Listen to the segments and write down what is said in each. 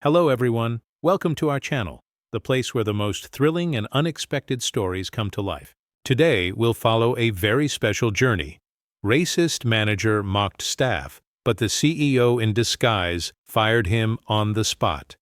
Hello everyone, welcome to our channel, the place where the most thrilling and unexpected stories come to life. Today we'll follow a very special journey. Racist manager mocked staff, but the CEO in disguise fired him on the spot.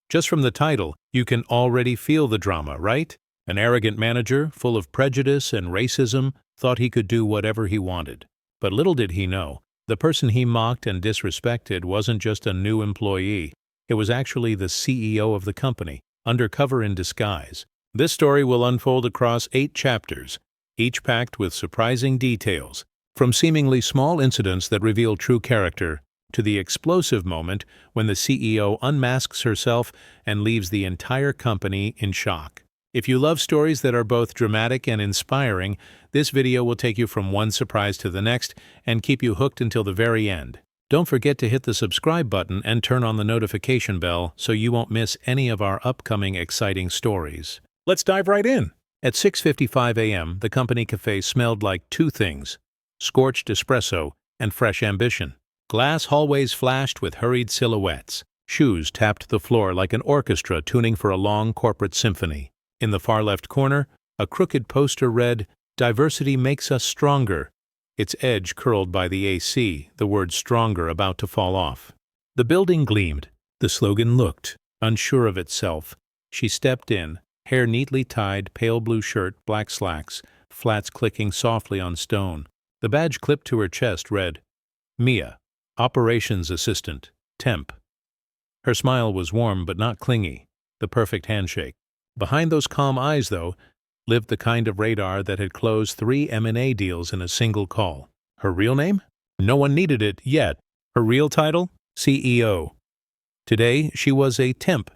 Just from the title, you can already feel the drama, right? An arrogant manager, full of prejudice and racism, thought he could do whatever he wanted. But little did he know, the person he mocked and disrespected wasn't just a new employee. It was actually the CEO of the company, undercover in disguise. This story will unfold across 8 chapters, each packed with surprising details, from seemingly small incidents that reveal true character to the explosive moment when the CEO unmasks herself and leaves the entire company in shock. If you love stories that are both dramatic and inspiring, this video will take you from one surprise to the next and keep you hooked until the very end. Don't forget to hit the subscribe button and turn on the notification bell so you won't miss any of our upcoming exciting stories. Let's dive right in. At 6:55 a.m., the company cafe smelled like 2 things: scorched espresso and fresh ambition. Glass hallways flashed with hurried silhouettes. Shoes tapped the floor like an orchestra tuning for a long corporate symphony. In the far left corner, a crooked poster read, "Diversity makes us stronger," its edge curled by the AC, the word stronger about to fall off. The building gleamed. The slogan looked unsure of itself. She stepped in, hair neatly tied, pale blue shirt, black slacks, flats clicking softly on stone. The badge clipped to her chest read, "Mia, Operations Assistant, Temp." Her smile was warm but not clingy, the perfect handshake. Behind those calm eyes, though, lived the kind of radar that had closed 3 M&A deals in a single call. Her real name? No one needed it yet. Her real title? CEO. Today, she was a temp.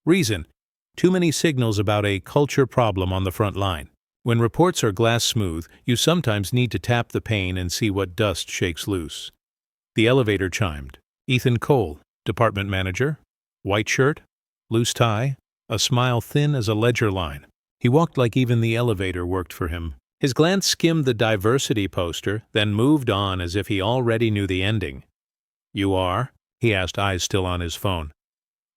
Reason: too many signals about a culture problem on the front line. When reports are glass smooth, you sometimes need to tap the pane and see what dust shakes loose. The elevator chimed. Ethan Cole, department manager. White shirt, loose tie, a smile thin as a ledger line. He walked like even the elevator worked for him. His glance skimmed the diversity poster, then moved on as if he already knew the ending. "You are?" he asked, eyes still on his phone.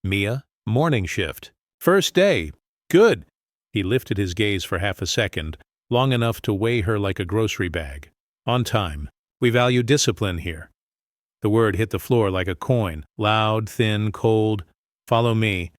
"Mia, morning shift. First day. Good." He lifted his gaze for half a second, long enough to weigh her like a grocery bag. "On time. We value discipline here." The word hit the floor like a coin, loud, thin, cold. "Follow me."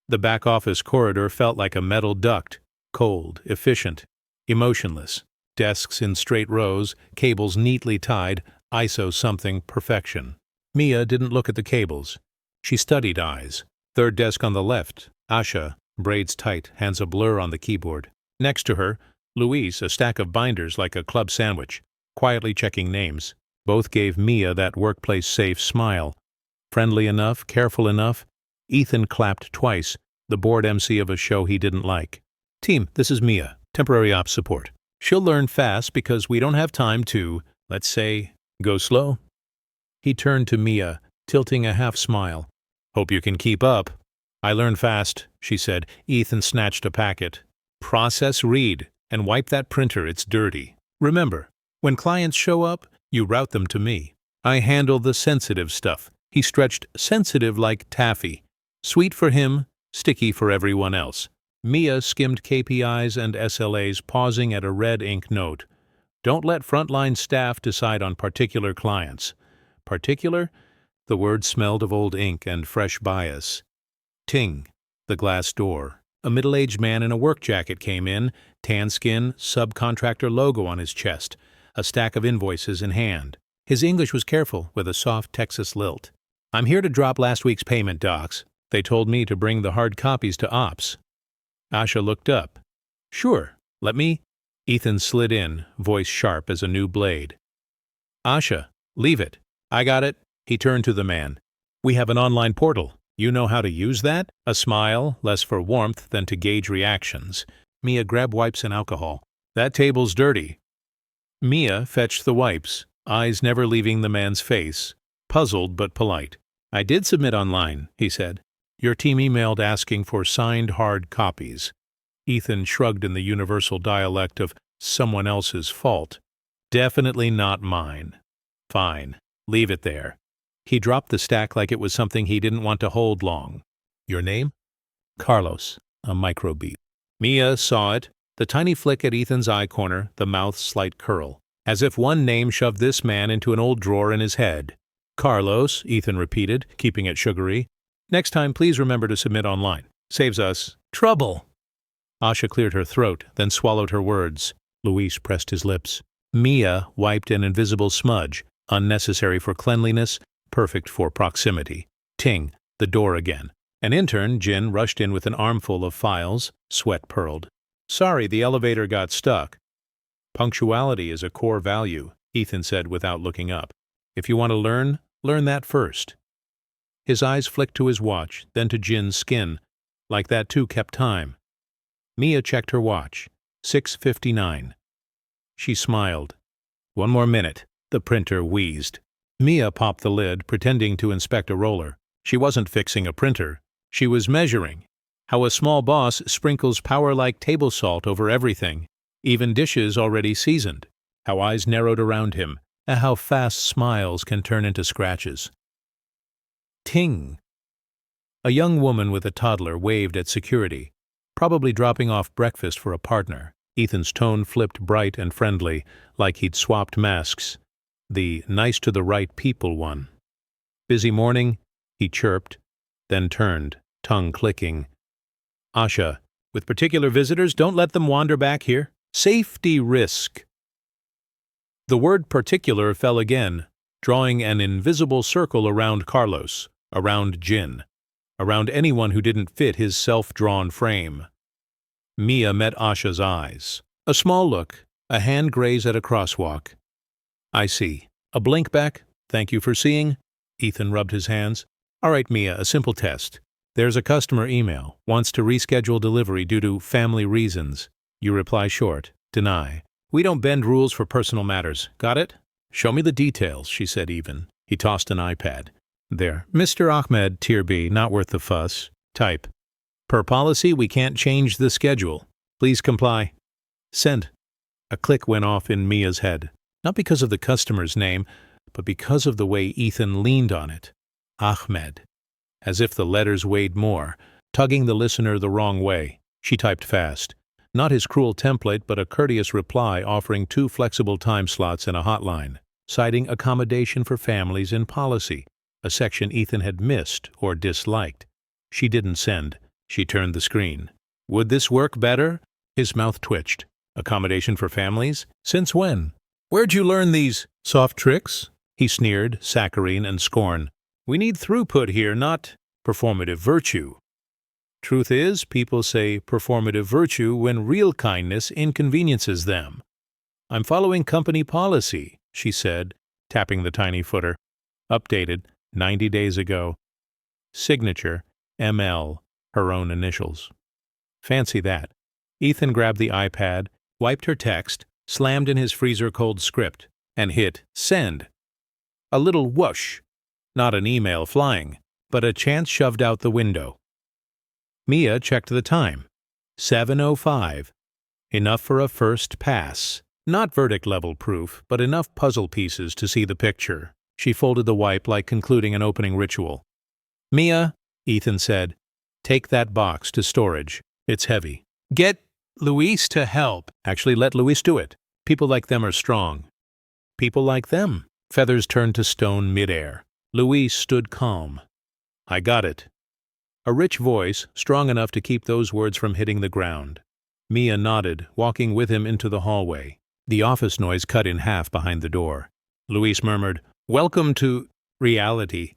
The back office corridor felt like a metal duct. Cold, efficient, emotionless. Desks in straight rows, cables neatly tied, ISO something perfection. Mia didn't look at the cables. She studied eyes. Third desk on the left, Asha, braids tight, hands a blur on the keyboard. Next to her, Luis, a stack of binders like a club sandwich, quietly checking names. Both gave Mia that workplace-safe smile. Friendly enough, careful enough. Ethan clapped twice, the board MC of a show he didn't like. "Team, this is Mia, temporary ops support. She'll learn fast because we don't have time to, let's say, go slow." He turned to Mia, tilting a half smile. "Hope you can keep up." "I learn fast," she said. Ethan snatched a packet. "Process read, and wipe that printer, it's dirty. Remember, when clients show up, you route them to me. I handle the sensitive stuff." He stretched sensitive like taffy. Sweet for him, sticky for everyone else. Mia skimmed KPIs and SLAs, pausing at a red ink note. "Don't let frontline staff decide on particular clients." Particular? The word smelled of old ink and fresh bias. Ting, the glass door. A middle-aged man in a work jacket came in, tan skin, subcontractor logo on his chest, a stack of invoices in hand. His English was careful, with a soft Texas lilt. "I'm here to drop last week's payment docs. They told me to bring the hard copies to ops." Asha looked up. "Sure, let me—" Ethan slid in, voice sharp as a new blade. "Asha, leave it. I got it." He turned to the man. "We have an online portal. You know how to use that?" A smile, less for warmth than to gauge reactions. Mia grabbed wipes and alcohol. "That table's dirty." Mia fetched the wipes, eyes never leaving the man's face, puzzled but polite. "I did submit online," he said. "Your team emailed asking for signed hard copies." Ethan shrugged in the universal dialect of someone else's fault. "Definitely not mine." "Fine. Leave it there." He dropped the stack like it was something he didn't want to hold long. Your name? Carlos, a microbeat. Mia saw it, the tiny flick at Ethan's eye corner, the mouth's slight curl, as if one name shoved this man into an old drawer in his head. Carlos, Ethan repeated, keeping it sugary. Next time, please remember to submit online. Saves us trouble. Asha cleared her throat, then swallowed her words. Luis pressed his lips. Mia wiped an invisible smudge, unnecessary for cleanliness, perfect for proximity. Ting, the door again. An intern, Jin, rushed in with an armful of files, sweat purled. Sorry, the elevator got stuck. Punctuality is a core value, Ethan said without looking up. If you want to learn that first. His eyes flicked to his watch, then to Jin's skin. Like that too kept time. Mia checked her watch. 6:59. She smiled. One more minute, the printer wheezed. Mia popped the lid, pretending to inspect a roller. She wasn't fixing a printer. She was measuring how a small boss sprinkles power-like table salt over everything, even dishes already seasoned, how eyes narrowed around him, and how fast smiles can turn into scratches. Ting! A young woman with a toddler waved at security, probably dropping off breakfast for a partner. Ethan's tone flipped bright and friendly, like he'd swapped masks. The nice-to-the-right people one. Busy morning? He chirped, then turned, tongue clicking. Asha, with particular visitors, don't let them wander back here. Safety risk. The word particular fell again, drawing an invisible circle around Carlos, around Jin, around anyone who didn't fit his self-drawn frame. Mia met Asha's eyes. A small look, a hand graze at a crosswalk. I see. A blink back? Thank you for seeing? Ethan rubbed his hands. All right, Mia, a simple test. There's a customer email, wants to reschedule delivery due to family reasons. You reply short, deny. We don't bend rules for personal matters. Got it? Show me the details, she said even. He tossed an iPad. There. Mr. Ahmed, Tier B, not worth the fuss. Type. Per policy, we can't change the schedule. Please comply. Send. A click went off in Mia's head. Not because of the customer's name, but because of the way Ethan leaned on it. Ahmed. As if the letters weighed more, tugging the listener the wrong way. She typed fast. Not his cruel template, but a courteous reply offering 2 flexible time slots and a hotline, citing accommodation for families in policy, a section Ethan had missed or disliked. She didn't send. She turned the screen. Would this work better? His mouth twitched. Accommodation for families? Since when? Where'd you learn these soft tricks? He sneered, saccharine and scorn. We need throughput here, not performative virtue. Truth is, people say performative virtue when real kindness inconveniences them. I'm following company policy, she said, tapping the tiny footer. Updated 90 days ago. Signature, ML, her own initials. Fancy that. Ethan grabbed the iPad, wiped her text, slammed in his freezer-cold script, and hit send. A little whoosh. Not an email flying, but a chance shoved out the window. Mia checked the time. 7:05. Enough for a first pass. Not verdict-level proof, but enough puzzle pieces to see the picture. She folded the wipe like concluding an opening ritual. Mia, Ethan said, take that box to storage. It's heavy. Get Luis to help. Actually, let Luis do it. People like them are strong. People like them. Feathers turned to stone midair. Luis stood calm. I got it. A rich voice, strong enough to keep those words from hitting the ground. Mia nodded, walking with him into the hallway. The office noise cut in half behind the door. Luis murmured, Welcome to reality.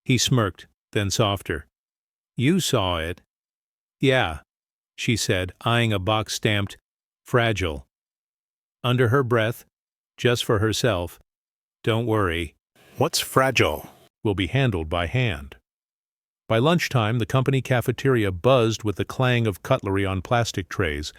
He smirked, then softer. You saw it. Yeah, she said, eyeing a box stamped, fragile. Under her breath, just for herself, don't worry. What's fragile will be handled by hand. By lunchtime, the company cafeteria buzzed with the clang of cutlery on plastic trays,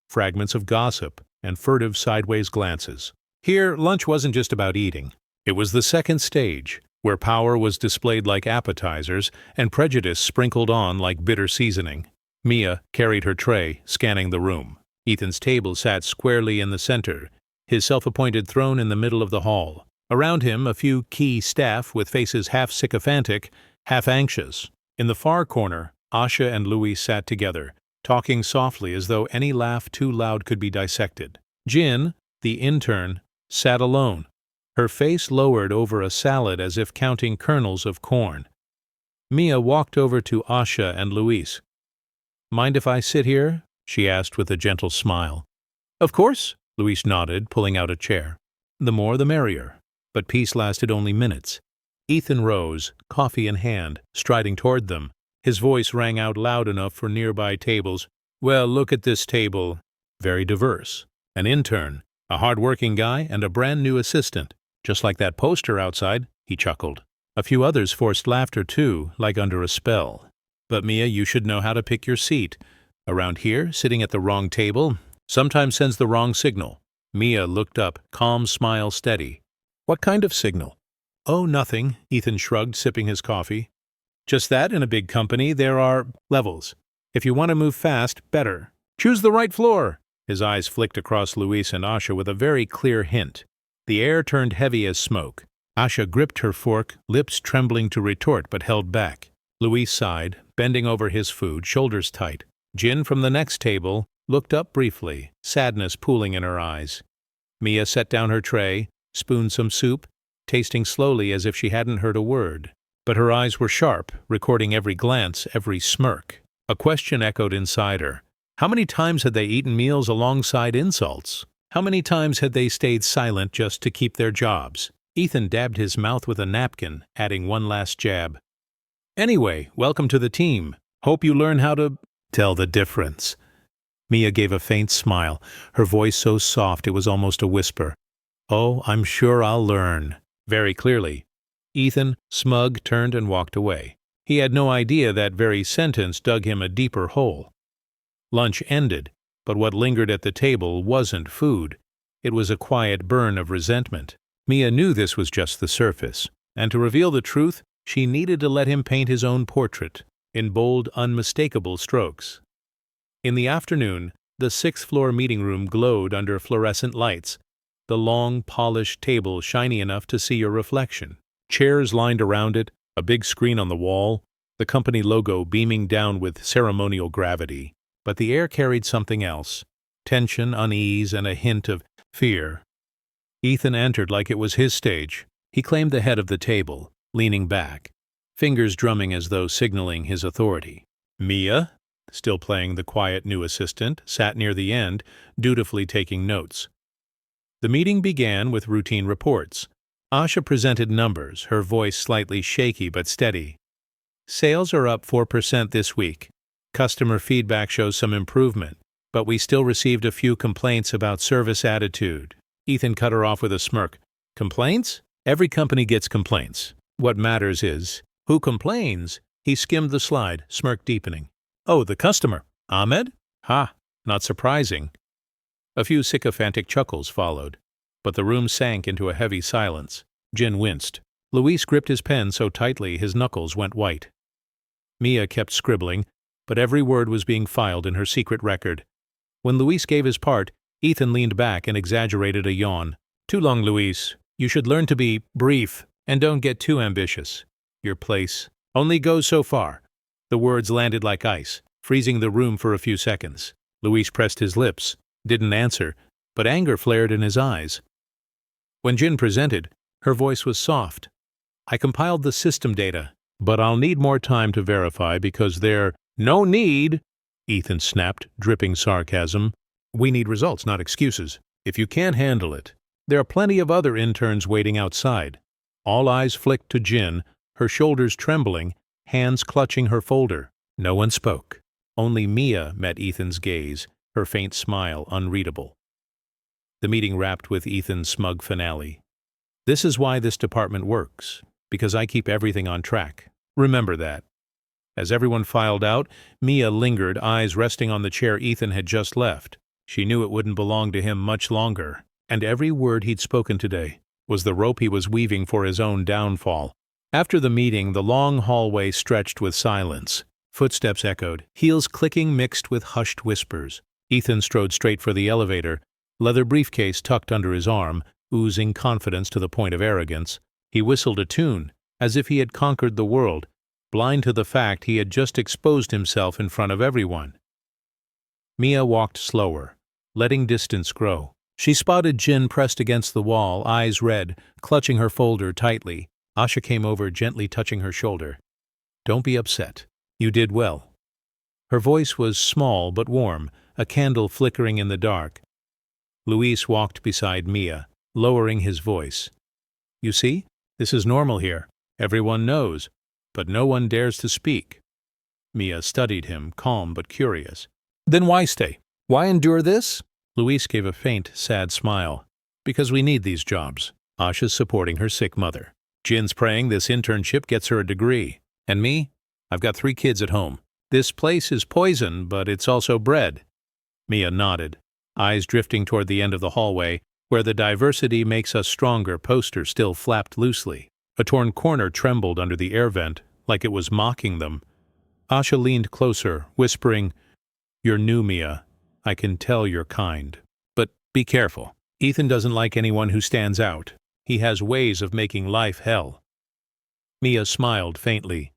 fragments of gossip, and furtive sideways glances. Here, lunch wasn't just about eating. It was the second stage, where power was displayed like appetizers and prejudice sprinkled on like bitter seasoning. Mia carried her tray, scanning the room. Ethan's table sat squarely in the center, his self-appointed throne in the middle of the hall. Around him, a few key staff with faces half sycophantic, half anxious. In the far corner, Asha and Louis sat together, talking softly as though any laugh too loud could be dissected. Jin, the intern, sat alone, her face lowered over a salad as if counting kernels of corn. Mia walked over to Asha and Louis. "Mind if I sit here?" she asked with a gentle smile. "Of course," Louis nodded, pulling out a chair. The more the merrier. But peace lasted only minutes. Ethan rose, coffee in hand, striding toward them. His voice rang out loud enough for nearby tables. "Well, look at this table. Very diverse. An intern, a hard-working guy, and a brand-new assistant. Just like that poster outside," he chuckled. A few others forced laughter too, like under a spell. "But Mia, you should know how to pick your seat. Around here, sitting at the wrong table, sometimes sends the wrong signal." Mia looked up, calm smile steady. "What kind of signal?" "Oh, nothing," Ethan shrugged, sipping his coffee. "Just that in a big company there are levels. If you want to move fast, better. Choose the right floor." His eyes flicked across Louis and Asha with a very clear hint. The air turned heavy as smoke. Asha gripped her fork, lips trembling to retort but held back. Louis sighed, bending over his food, shoulders tight. Jin from the next table looked up briefly, sadness pooling in her eyes. Mia set down her tray, spooned some soup, tasting slowly as if she hadn't heard a word. But her eyes were sharp, recording every glance, every smirk. A question echoed inside her. How many times had they eaten meals alongside insults? How many times had they stayed silent just to keep their jobs? Ethan dabbed his mouth with a napkin, adding one last jab. "Anyway, welcome to the team. Hope you learn how to tell the difference." Mia gave a faint smile, her voice so soft it was almost a whisper. "Oh, I'm sure I'll learn." Very clearly. Ethan, smug, turned and walked away. He had no idea that very sentence dug him a deeper hole. Lunch ended, but what lingered at the table wasn't food. It was a quiet burn of resentment. Mia knew this was just the surface, and to reveal the truth, she needed to let him paint his own portrait, in bold, unmistakable strokes. In the afternoon, the sixth-floor meeting room glowed under fluorescent lights, the long, polished table shiny enough to see your reflection. Chairs lined around it, a big screen on the wall, the company logo beaming down with ceremonial gravity. But the air carried something else, tension, unease, and a hint of fear. Ethan entered like it was his stage. He claimed the head of the table, leaning back, fingers drumming as though signaling his authority. Mia, still playing the quiet new assistant, sat near the end, dutifully taking notes. The meeting began with routine reports. Asha presented numbers, her voice slightly shaky but steady. "Sales are up 4% this week. Customer feedback shows some improvement, but we still received a few complaints about service attitude." Ethan cut her off with a smirk. "Complaints? Every company gets complaints. What matters is who complains." He skimmed the slide, smirk deepening. "Oh, the customer. Ahmed? Ha, not surprising." A few sycophantic chuckles followed, but the room sank into a heavy silence. Jin winced. Louis gripped his pen so tightly his knuckles went white. Mia kept scribbling, but every word was being filed in her secret record. When Louis gave his part, Ethan leaned back and exaggerated a yawn. "Too long, Louis. You should learn to be brief, and don't get too ambitious. Your place only goes so far." The words landed like ice, freezing the room for a few seconds. Louis pressed his lips, didn't answer, but anger flared in his eyes. When Jin presented, her voice was soft. "I compiled the system data, but I'll need more time to verify because there—" "No need!" Ethan snapped, dripping sarcasm. "We need results, not excuses. If you can't handle it, there are plenty of other interns waiting outside." All eyes flicked to Jin, her shoulders trembling, hands clutching her folder. No one spoke. Only Mia met Ethan's gaze, her faint smile unreadable. The meeting wrapped with Ethan's smug finale. "This is why this department works, because I keep everything on track. Remember that." As everyone filed out, Mia lingered, eyes resting on the chair Ethan had just left. She knew it wouldn't belong to him much longer, and every word he'd spoken today was the rope he was weaving for his own downfall. After the meeting, the long hallway stretched with silence. Footsteps echoed, heels clicking mixed with hushed whispers. Ethan strode straight for the elevator, leather briefcase tucked under his arm, oozing confidence to the point of arrogance. He whistled a tune, as if he had conquered the world, blind to the fact he had just exposed himself in front of everyone. Mia walked slower, letting distance grow. She spotted Jin pressed against the wall, eyes red, clutching her folder tightly. Asha came over, gently touching her shoulder. "Don't be upset. You did well." Her voice was small but warm, a candle flickering in the dark. Luis walked beside Mia, lowering his voice. "You see, this is normal here. Everyone knows, but no one dares to speak." Mia studied him, calm but curious. "Then why stay? Why endure this?" Luis gave a faint, sad smile. "Because we need these jobs. Asha's supporting her sick mother. Jin's praying this internship gets her a degree. And me? I've got 3 kids at home. This place is poison, but it's also bread." Mia nodded, eyes drifting toward the end of the hallway, where the "Diversity Makes Us Stronger" poster still flapped loosely. A torn corner trembled under the air vent, like it was mocking them. Asha leaned closer, whispering, "You're new, Mia. I can tell you're kind. But be careful. Ethan doesn't like anyone who stands out. He has ways of making life hell." Mia smiled faintly.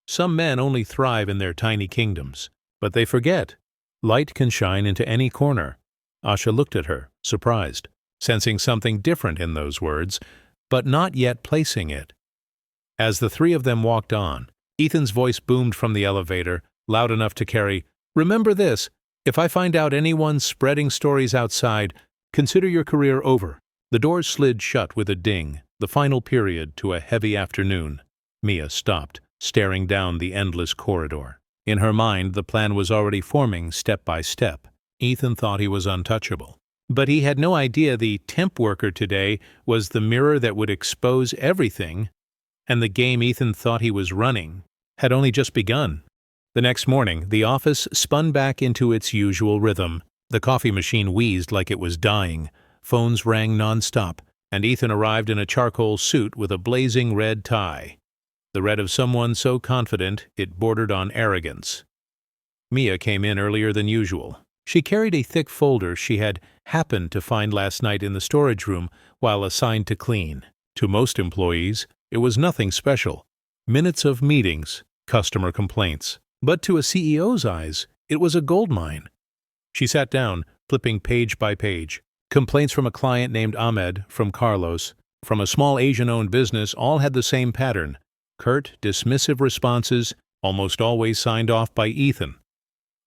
Some men only thrive in their tiny kingdoms, but they forget. Light can shine into any corner. Asha looked at her, surprised, sensing something different in those words, but not yet placing it. As the 3 of them walked on, Ethan's voice boomed from the elevator, loud enough to carry, "Remember this, if I find out anyone spreading stories outside, consider your career over." The doors slid shut with a ding, the final period to a heavy afternoon. Mia stopped, staring down the endless corridor. In her mind, the plan was already forming step by step. Ethan thought he was untouchable. But he had no idea the temp worker today was the mirror that would expose everything, and the game Ethan thought he was running had only just begun. The next morning, the office spun back into its usual rhythm. The coffee machine wheezed like it was dying. Phones rang nonstop, and Ethan arrived in a charcoal suit with a blazing red tie. The red of someone so confident it bordered on arrogance. Mia came in earlier than usual. She carried a thick folder she had happened to find last night in the storage room while assigned to clean. To most employees, it was nothing special. Minutes of meetings, customer complaints. But to a CEO's eyes, it was a goldmine. She sat down, flipping page by page. Complaints from a client named Ahmed, from Carlos, from a small Asian-owned business, all had the same pattern. Curt, dismissive responses, almost always signed off by Ethan.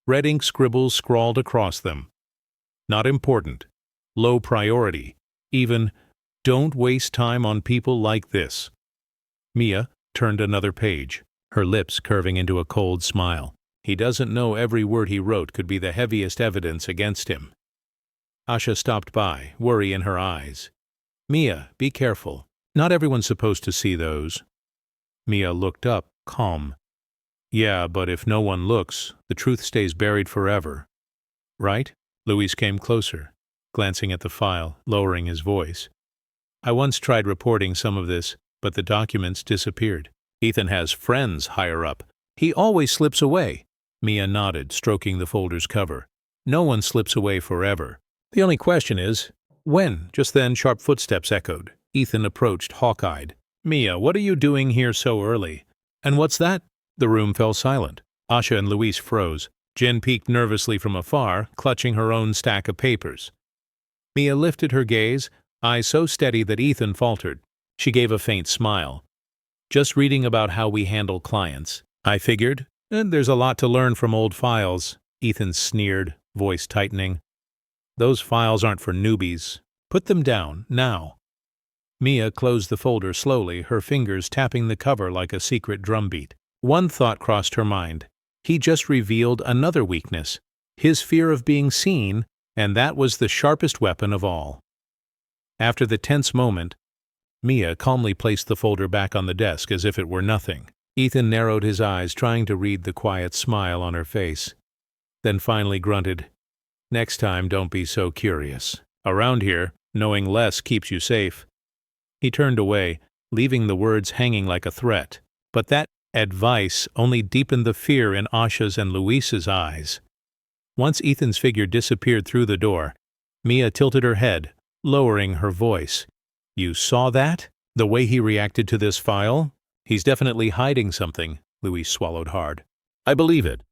Red ink scribbles scrawled across them. Not important. Low priority. Even, don't waste time on people like this. Mia turned another page, her lips curving into a cold smile. He doesn't know every word he wrote could be the heaviest evidence against him. Asha stopped by, worry in her eyes. "Mia, be careful. Not everyone's supposed to see those." Mia looked up, calm. "Yeah, but if no one looks, the truth stays buried forever. Right?" Luis came closer, glancing at the file, lowering his voice. "I once tried reporting some of this, but the documents disappeared. Ethan has friends higher up. He always slips away." Mia nodded, stroking the folder's cover. "No one slips away forever. The only question is, when?" Just then, sharp footsteps echoed. Ethan approached, hawk-eyed. "Mia, what are you doing here so early? And what's that?" The room fell silent. Asha and Luis froze. Jen peeked nervously from afar, clutching her own stack of papers. Mia lifted her gaze, eyes so steady that Ethan faltered. She gave a faint smile. "Just reading about how we handle clients. I figured, and there's a lot to learn from old files." Ethan sneered, voice tightening. "Those files aren't for newbies. Put them down, now." Mia closed the folder slowly, her fingers tapping the cover like a secret drumbeat. One thought crossed her mind. He just revealed another weakness, his fear of being seen, and that was the sharpest weapon of all. After the tense moment, Mia calmly placed the folder back on the desk as if it were nothing. Ethan narrowed his eyes, trying to read the quiet smile on her face. Then finally grunted, "Next time, don't be so curious. Around here, knowing less keeps you safe." He turned away, leaving the words hanging like a threat. But that advice only deepened the fear in Asha's and Luis's eyes. Once Ethan's figure disappeared through the door, Mia tilted her head, lowering her voice. "You saw that? The way he reacted to this file? He's definitely hiding something. Louise swallowed hard. I believe it.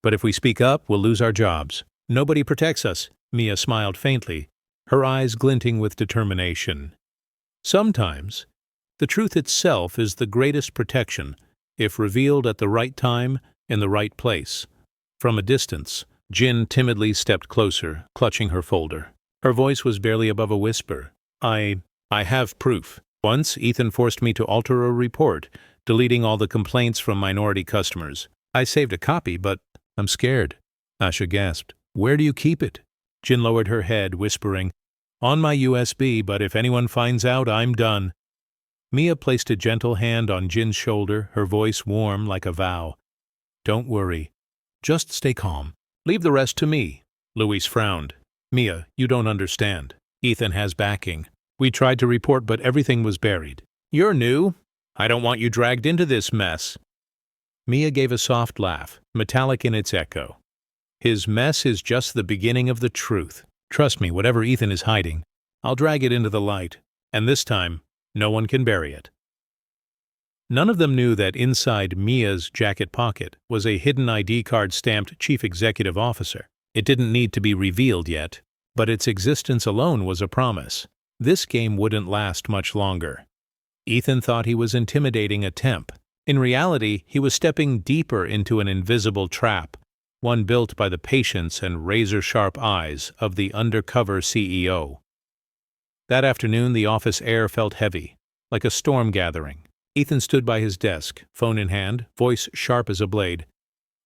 But if we speak up, we'll lose our jobs. Nobody protects us. Mia smiled faintly, her eyes glinting with determination. Sometimes, the truth itself is the greatest protection, if revealed at the right time, in the right place. From a distance, Jin timidly stepped closer, clutching her folder. Her voice was barely above a whisper. I have proof. Once, Ethan forced me to alter a report, deleting all the complaints from minority customers. I saved a copy, but I'm scared. Asha gasped. Where do you keep it? Jin lowered her head, whispering, On my USB, but if anyone finds out, I'm done. Mia placed a gentle hand on Jin's shoulder, her voice warm like a vow. Don't worry. Just stay calm. Leave the rest to me. Louise frowned. Mia, you don't understand. Ethan has backing. We tried to report, but everything was buried. You're new. I don't want you dragged into this mess. Mia gave a soft laugh, metallic in its echo. His mess is just the beginning of the truth. Trust me, whatever Ethan is hiding, I'll drag it into the light, and this time, no one can bury it. None of them knew that inside Mia's jacket pocket was a hidden ID card stamped Chief Executive Officer. It didn't need to be revealed yet, but its existence alone was a promise. This game wouldn't last much longer. Ethan thought he was intimidating a temp. In reality, he was stepping deeper into an invisible trap, one built by the patience and razor-sharp eyes of the undercover CEO. That afternoon, the office air felt heavy, like a storm gathering. Ethan stood by his desk, phone in hand, voice sharp as a blade.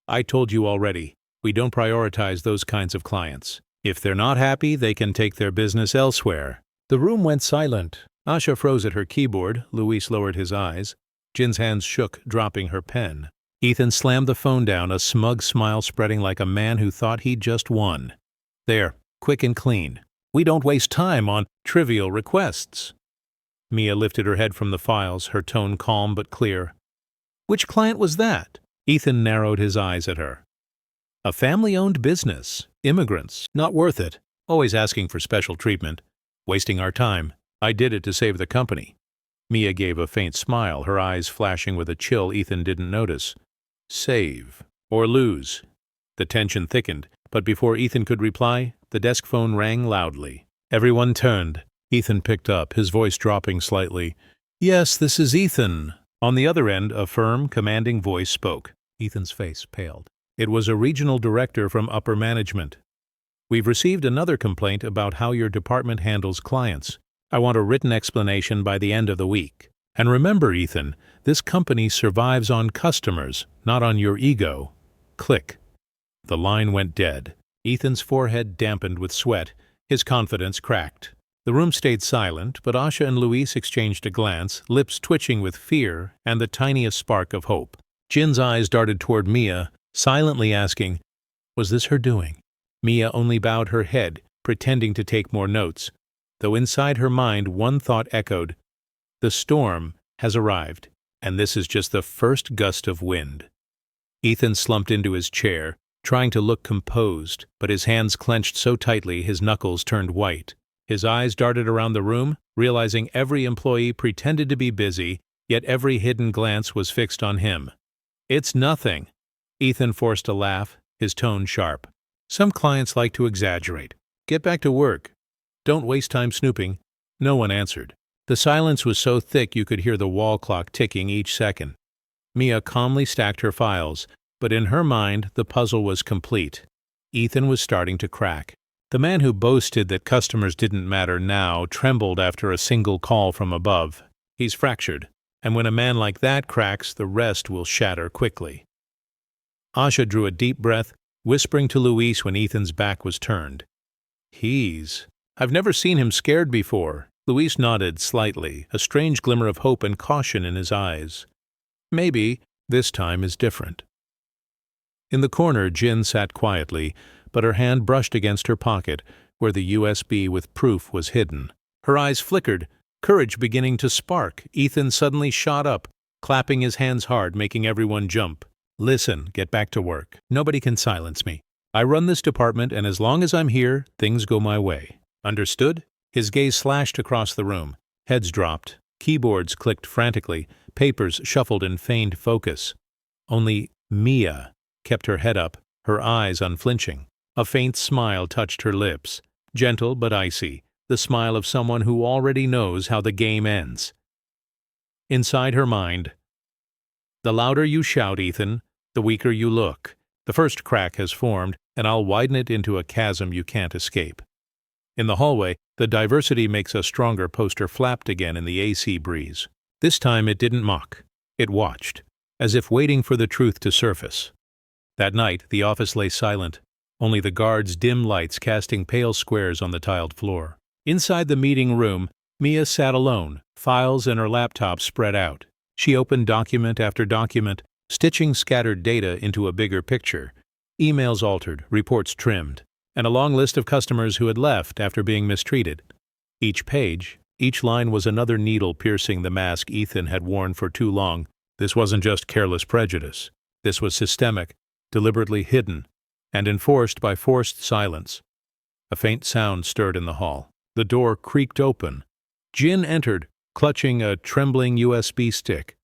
I told you already, we don't prioritize those kinds of clients. If they're not happy, they can take their business elsewhere. The room went silent. Asha froze at her keyboard. Luis lowered his eyes. Jin's hands shook, dropping her pen. Ethan slammed the phone down, a smug smile spreading like a man who thought he'd just won. There, quick and clean. We don't waste time on trivial requests. Mia lifted her head from the files, her tone calm but clear. Which client was that? Ethan narrowed his eyes at her. A family-owned business. Immigrants. Not worth it. Always asking for special treatment. Wasting our time. I did it to save the company. Mia gave a faint smile, her eyes flashing with a chill Ethan didn't notice. Save. Or lose. The tension thickened, but before Ethan could reply, the desk phone rang loudly. Everyone turned. Ethan picked up, his voice dropping slightly. Yes, this is Ethan. On the other end, a firm, commanding voice spoke. Ethan's face paled. It was a regional director from upper management. We've received another complaint about how your department handles clients. I want a written explanation by the end of the week. And remember, Ethan, this company survives on customers, not on your ego. Click. The line went dead. Ethan's forehead dampened with sweat. His confidence cracked. The room stayed silent, but Asha and Luis exchanged a glance, lips twitching with fear and the tiniest spark of hope. Jin's eyes darted toward Mia, silently asking, was this her doing? Mia only bowed her head, pretending to take more notes, though inside her mind one thought echoed, the storm has arrived, and this is just the first gust of wind. Ethan slumped into his chair, trying to look composed, but his hands clenched so tightly his knuckles turned white. His eyes darted around the room, realizing every employee pretended to be busy, yet every hidden glance was fixed on him. It's nothing. Ethan forced a laugh, his tone sharp. Some clients like to exaggerate. Get back to work. Don't waste time snooping. No one answered. The silence was so thick you could hear the wall clock ticking each second. Mia calmly stacked her files, but in her mind the puzzle was complete. Ethan was starting to crack. The man who boasted that customers didn't matter now trembled after a single call from above. He's fractured, and when a man like that cracks, the rest will shatter quickly. Asha drew a deep breath, whispering to Luis when Ethan's back was turned. I've never seen him scared before. Luis nodded slightly, a strange glimmer of hope and caution in his eyes. Maybe this time is different. In the corner, Jin sat quietly, but her hand brushed against her pocket, where the USB with proof was hidden. Her eyes flickered, courage beginning to spark. Ethan suddenly shot up, clapping his hands hard, making everyone jump. Listen, get back to work. Nobody can silence me. I run this department, and as long as I'm here, things go my way. Understood? His gaze slashed across the room. Heads dropped. Keyboards clicked frantically. Papers shuffled in feigned focus. Only Mia kept her head up, her eyes unflinching. A faint smile touched her lips, gentle but icy, the smile of someone who already knows how the game ends. Inside her mind, "The louder you shout, Ethan, the weaker you look. The first crack has formed, and I'll widen it into a chasm you can't escape." In the hallway, "The diversity makes us stronger" poster flapped again in the AC breeze. This time it didn't mock. It watched, as if waiting for the truth to surface. That night, the office lay silent, only the guards' dim lights casting pale squares on the tiled floor. Inside the meeting room, Mia sat alone, files and her laptop spread out. She opened document after document, stitching scattered data into a bigger picture. Emails altered, reports trimmed, and a long list of customers who had left after being mistreated. Each page, each line was another needle piercing the mask Ethan had worn for too long. This wasn't just careless prejudice. This was systemic, deliberately hidden, and enforced by forced silence. A faint sound stirred in the hall. The door creaked open. Jin entered, clutching a trembling USB stick.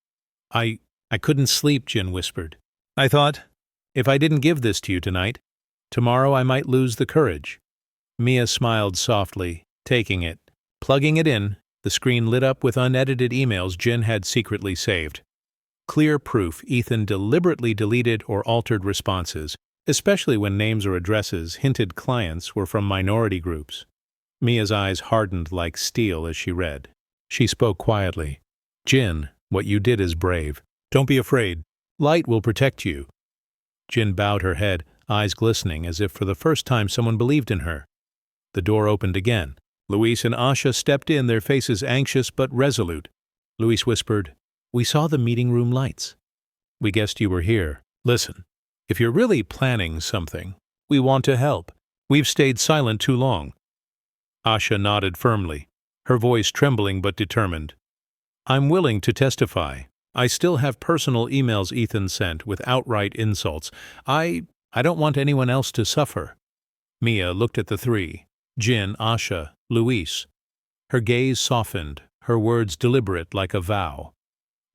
I couldn't sleep," Jin whispered. "I thought, if I didn't give this to you tonight, tomorrow I might lose the courage." Mia smiled softly, taking it. Plugging it in, the screen lit up with unedited emails Jin had secretly saved. Clear proof Ethan deliberately deleted or altered responses, especially when names or addresses hinted clients were from minority groups. Mia's eyes hardened like steel as she read. She spoke quietly. "Jin, what you did is brave. Don't be afraid. Light will protect you." Jin bowed her head, eyes glistening as if for the first time someone believed in her. The door opened again. Luis and Asha stepped in, their faces anxious but resolute. Luis whispered, "We saw the meeting room lights. We guessed you were here. Listen, if you're really planning something, we want to help. We've stayed silent too long." Asha nodded firmly, her voice trembling but determined. "I'm willing to testify. I still have personal emails Ethan sent with outright insults. I don't want anyone else to suffer." Mia looked at the three, Jin, Asha, Luis. Her gaze softened, her words deliberate like a vow.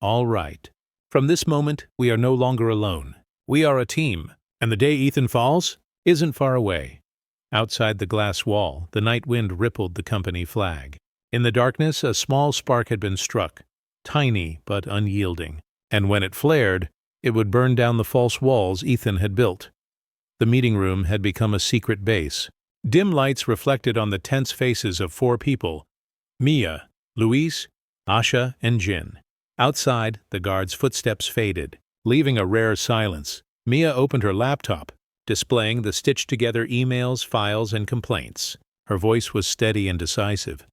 "All right. From this moment, we are no longer alone. We are a team, and the day Ethan falls isn't far away." Outside the glass wall, the night wind rippled the company flag. In the darkness, a small spark had been struck, tiny but unyielding, and when it flared, it would burn down the false walls Ethan had built. The meeting room had become a secret base. Dim lights reflected on the tense faces of 4 people: Mia, Luis, Asha, and Jin. Outside, the guards' footsteps faded, leaving a rare silence. Mia opened her laptop, displaying the stitched-together emails, files, and complaints. Her voice was steady and decisive.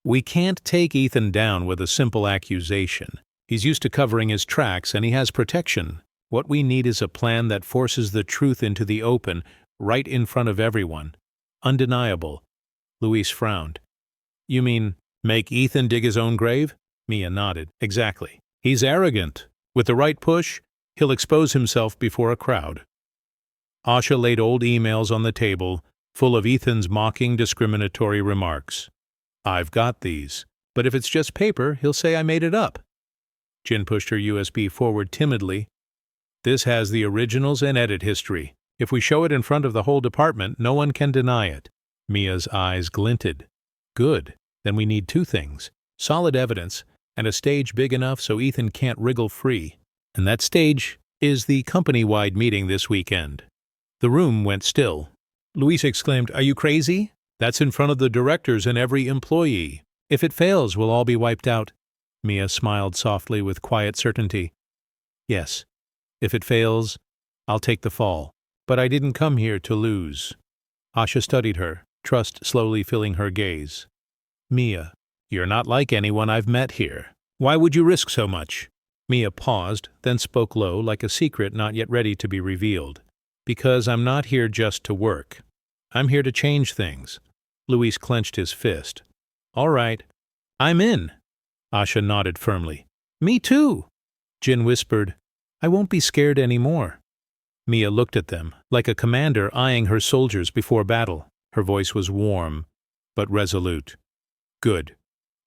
"We can't take Ethan down with a simple accusation. He's used to covering his tracks, and he has protection. What we need is a plan that forces the truth into the open, right in front of everyone. Undeniable." Luis frowned. "You mean, make Ethan dig his own grave?" Mia nodded. "Exactly. He's arrogant. With the right push, he'll expose himself before a crowd." Asha laid old emails on the table, full of Ethan's mocking, discriminatory remarks. "I've got these, but if it's just paper, he'll say I made it up." Jin pushed her USB forward timidly. "This has the originals and edit history. If we show it in front of the whole department, no one can deny it." Mia's eyes glinted. "Good. Then we need 2 things. Solid evidence, and a stage big enough so Ethan can't wriggle free. And that stage is the company-wide meeting this weekend." The room went still. Luis exclaimed, "Are you crazy? That's in front of the directors and every employee. If it fails, we'll all be wiped out." Mia smiled softly with quiet certainty. "Yes, if it fails, I'll take the fall. But I didn't come here to lose." Asha studied her, trust slowly filling her gaze. "Mia, you're not like anyone I've met here. Why would you risk so much?" Mia paused, then spoke low, like a secret not yet ready to be revealed. "Because I'm not here just to work. I'm here to change things." Luis clenched his fist. "All right. I'm in." Asha nodded firmly. "Me too." Jin whispered, "I won't be scared anymore." Mia looked at them, like a commander eyeing her soldiers before battle. Her voice was warm, but resolute. "Good.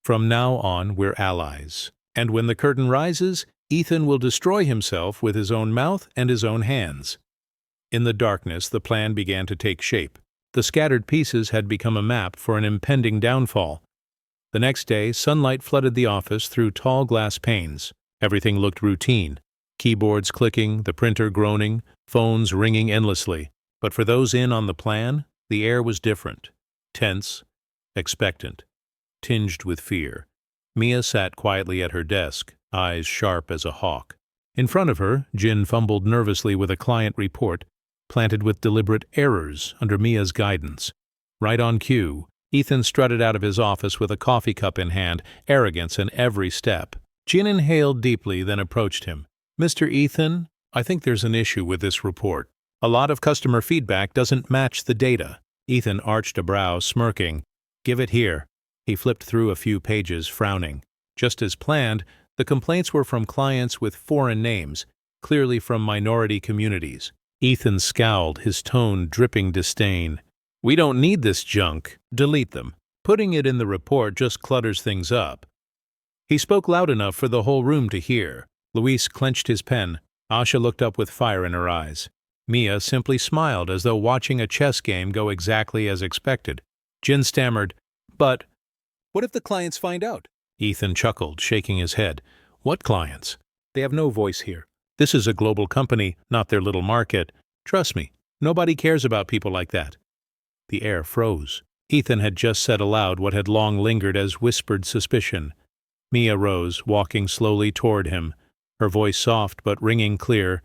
From now on, we're allies. And when the curtain rises, Ethan will destroy himself with his own mouth and his own hands. In the darkness, the plan began to take shape. The scattered pieces had become a map for an impending downfall. The next day, sunlight flooded the office through tall glass panes. Everything looked routine. Keyboards clicking, the printer groaning, phones ringing endlessly. But for those in on the plan, the air was different. Tense, expectant, tinged with fear. Mia sat quietly at her desk, eyes sharp as a hawk. In front of her, Jin fumbled nervously with a client report, planted with deliberate errors under Mia's guidance. Right on cue, Ethan strutted out of his office with a coffee cup in hand, arrogance in every step. Jin inhaled deeply, then approached him. "Mr. Ethan, I think there's an issue with this report. A lot of customer feedback doesn't match the data." Ethan arched a brow, smirking. "Give it here." He flipped through a few pages, frowning. Just as planned, the complaints were from clients with foreign names, clearly from minority communities. Ethan scowled, his tone dripping disdain. "We don't need this junk. Delete them. Putting it in the report just clutters things up." He spoke loud enough for the whole room to hear. Luis clenched his pen. Asha looked up with fire in her eyes. Mia simply smiled as though watching a chess game go exactly as expected. Jin stammered, "But what if the clients find out?" Ethan chuckled, shaking his head. "What clients? They have no voice here. This is a global company, not their little market. Trust me, nobody cares about people like that." The air froze. Ethan had just said aloud what had long lingered as whispered suspicion. Mia rose, walking slowly toward him, her voice soft but ringing clear.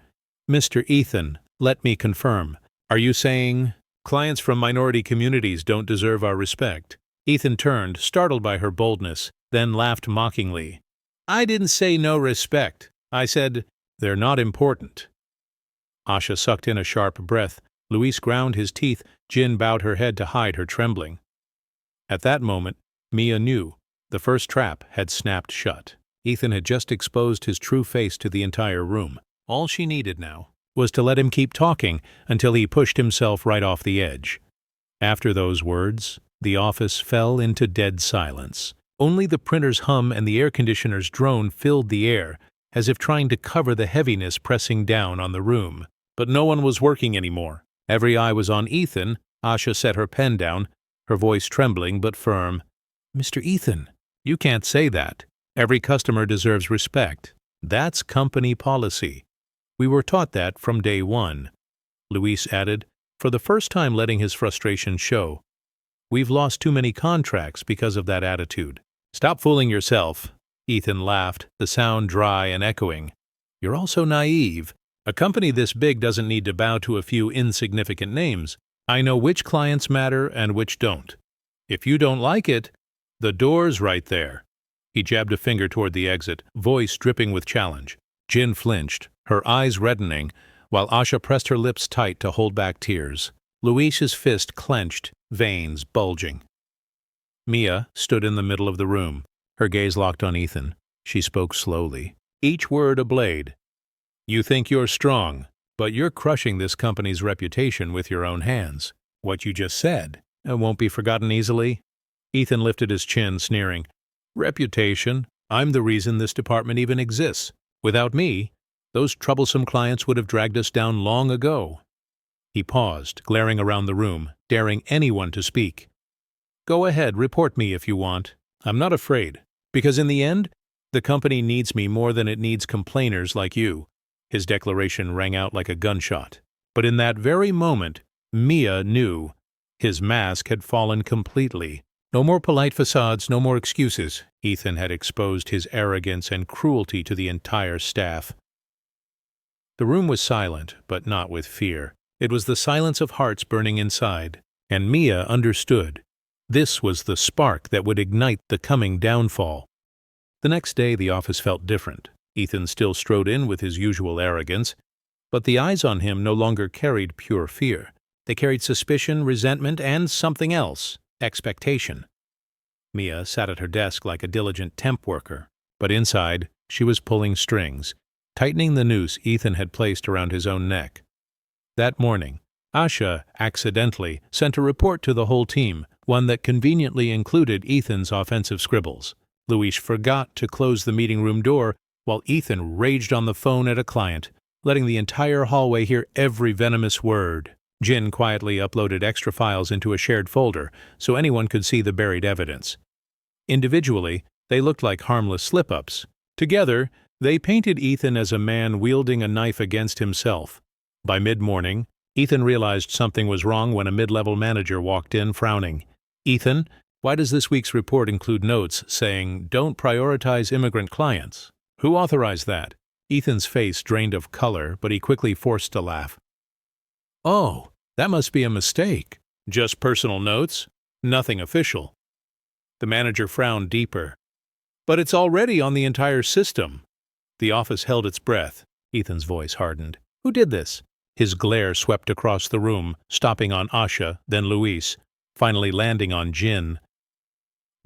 "Mr. Ethan, let me confirm. Are you saying clients from minority communities don't deserve our respect?" Ethan turned, startled by her boldness, then laughed mockingly. "I didn't say no respect. I said they're not important." Asha sucked in a sharp breath. Luis ground his teeth. Jin bowed her head to hide her trembling. At that moment, Mia knew. The first trap had snapped shut. Ethan had just exposed his true face to the entire room. All she needed now was to let him keep talking until he pushed himself right off the edge. After those words, the office fell into dead silence. Only the printer's hum and the air conditioner's drone filled the air, as if trying to cover the heaviness pressing down on the room. But no one was working anymore. Every eye was on Ethan. Asha set her pen down, her voice trembling but firm. "Mr. Ethan, you can't say that. Every customer deserves respect. That's company policy. We were taught that from day one," Luis added, for the first time letting his frustration show. "We've lost too many contracts because of that attitude." "Stop fooling yourself," Ethan laughed, the sound dry and echoing. "You're also naive. A company this big doesn't need to bow to a few insignificant names. I know which clients matter and which don't. If you don't like it, the door's right there." He jabbed a finger toward the exit, voice dripping with challenge. Jin flinched, her eyes reddening, while Asha pressed her lips tight to hold back tears. Luis's fist clenched, veins bulging. Mia stood in the middle of the room, her gaze locked on Ethan. She spoke slowly, each word a blade. "You think you're strong, but you're crushing this company's reputation with your own hands. What you just said won't be forgotten easily." Ethan lifted his chin, sneering. "Reputation? I'm the reason this department even exists. Without me, those troublesome clients would have dragged us down long ago." He paused, glaring around the room, daring anyone to speak. "Go ahead, report me if you want. I'm not afraid, because in the end, the company needs me more than it needs complainers like you." His declaration rang out like a gunshot. But in that very moment, Mia knew. His mask had fallen completely. No more polite facades, no more excuses. Ethan had exposed his arrogance and cruelty to the entire staff. The room was silent, but not with fear. It was the silence of hearts burning inside. And Mia understood. This was the spark that would ignite the coming downfall. The next day the office felt different. Ethan still strode in with his usual arrogance, but the eyes on him no longer carried pure fear. They carried suspicion, resentment, and something else, expectation. Mia sat at her desk like a diligent temp worker, but inside she was pulling strings, tightening the noose Ethan had placed around his own neck. That morning, Asha accidentally sent a report to the whole team, one that conveniently included Ethan's offensive scribbles. Luis forgot to close the meeting room door, while Ethan raged on the phone at a client, letting the entire hallway hear every venomous word. Jin quietly uploaded extra files into a shared folder so anyone could see the buried evidence. Individually, they looked like harmless slip-ups. Together, they painted Ethan as a man wielding a knife against himself. By mid-morning, Ethan realized something was wrong when a mid-level manager walked in, frowning. "Ethan, why does this week's report include notes saying, 'Don't prioritize immigrant clients'? Who authorized that?" Ethan's face drained of color, but he quickly forced a laugh. "Oh, that must be a mistake. Just personal notes? Nothing official." The manager frowned deeper. "But it's already on the entire system." The office held its breath. Ethan's voice hardened. "Who did this?" His glare swept across the room, stopping on Asha, then Luis, finally landing on Jin.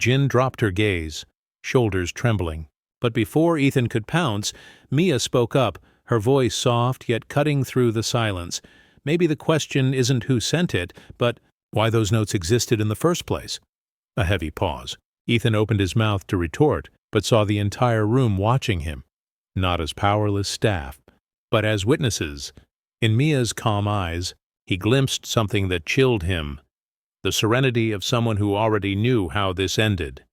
Jin dropped her gaze, shoulders trembling. But before Ethan could pounce, Mia spoke up, her voice soft yet cutting through the silence. "Maybe the question isn't who sent it, but why those notes existed in the first place." A heavy pause. Ethan opened his mouth to retort, but saw the entire room watching him, not as powerless staff, but as witnesses. In Mia's calm eyes, he glimpsed something that chilled him, the serenity of someone who already knew how this ended.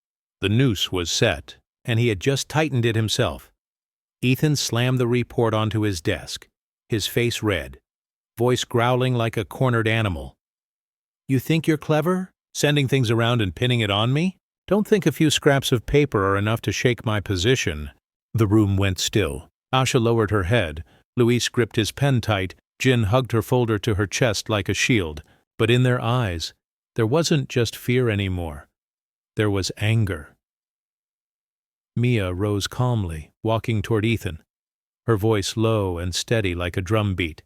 The noose was set, and he had just tightened it himself. Ethan slammed the report onto his desk, his face red, voice growling like a cornered animal. "You think you're clever, sending things around and pinning it on me? Don't think a few scraps of paper are enough to shake my position." The room went still. Asha lowered her head. Luis gripped his pen tight. Jin hugged her folder to her chest like a shield. But in their eyes, there wasn't just fear anymore. There was anger. Mia rose calmly, walking toward Ethan, her voice low and steady like a drum beat.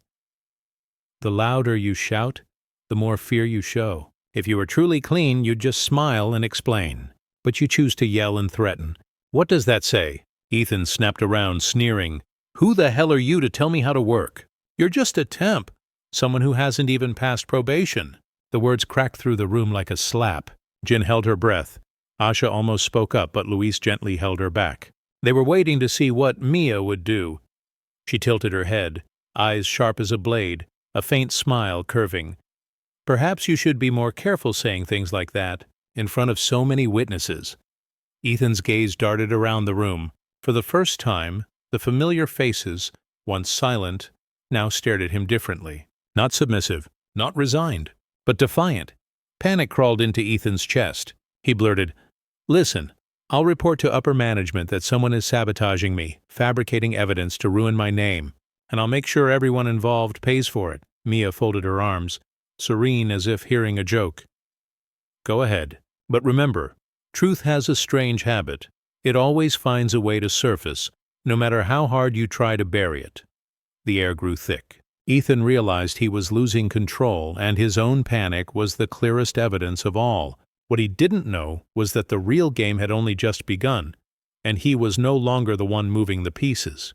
"The louder you shout, the more fear you show. If you were truly clean, you'd just smile and explain. But you choose to yell and threaten. What does that say?" Ethan snapped around, sneering. "Who the hell are you to tell me how to work? You're just a temp, someone who hasn't even passed probation." The words cracked through the room like a slap. Jin held her breath. Asha almost spoke up, but Luis gently held her back. They were waiting to see what Mia would do. She tilted her head, eyes sharp as a blade, a faint smile curving. "Perhaps you should be more careful saying things like that, in front of so many witnesses." Ethan's gaze darted around the room. For the first time, the familiar faces, once silent, now stared at him differently. Not submissive, not resigned, but defiant. Panic crawled into Ethan's chest. He blurted, "Listen, I'll report to upper management that someone is sabotaging me, fabricating evidence to ruin my name, and I'll make sure everyone involved pays for it." Mia folded her arms, serene as if hearing a joke. "Go ahead. But remember, truth has a strange habit. It always finds a way to surface, no matter how hard you try to bury it." The air grew thick. Ethan realized he was losing control, and his own panic was the clearest evidence of all. What he didn't know was that the real game had only just begun, and he was no longer the one moving the pieces.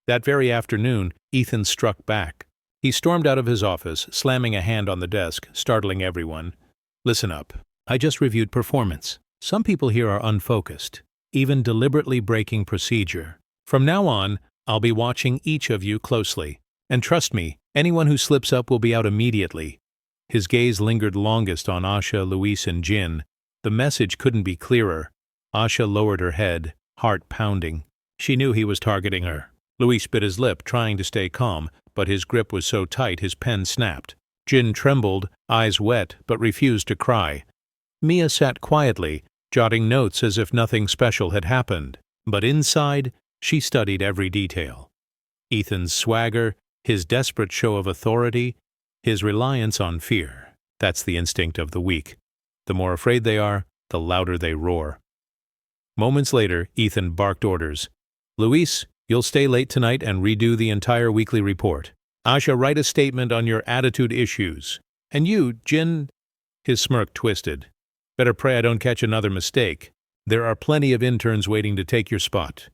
That very afternoon, Ethan struck back. He stormed out of his office, slamming a hand on the desk, startling everyone. "Listen up. I just reviewed performance. Some people here are unfocused, even deliberately breaking procedure. From now on, I'll be watching each of you closely. And trust me, anyone who slips up will be out immediately." His gaze lingered longest on Asha, Luis, and Jin. The message couldn't be clearer. Asha lowered her head, heart pounding. She knew he was targeting her. Luis bit his lip, trying to stay calm, but his grip was so tight his pen snapped. Jin trembled, eyes wet, but refused to cry. Mia sat quietly, jotting notes as if nothing special had happened. But inside, she studied every detail. Ethan's swagger, his desperate show of authority, his reliance on fear. That's the instinct of the weak. The more afraid they are, the louder they roar. Moments later, Ethan barked orders. "Luis, you'll stay late tonight and redo the entire weekly report. Asha, write a statement on your attitude issues. And you, Jin—" His smirk twisted. "Better pray I don't catch another mistake. There are plenty of interns waiting to take your spot."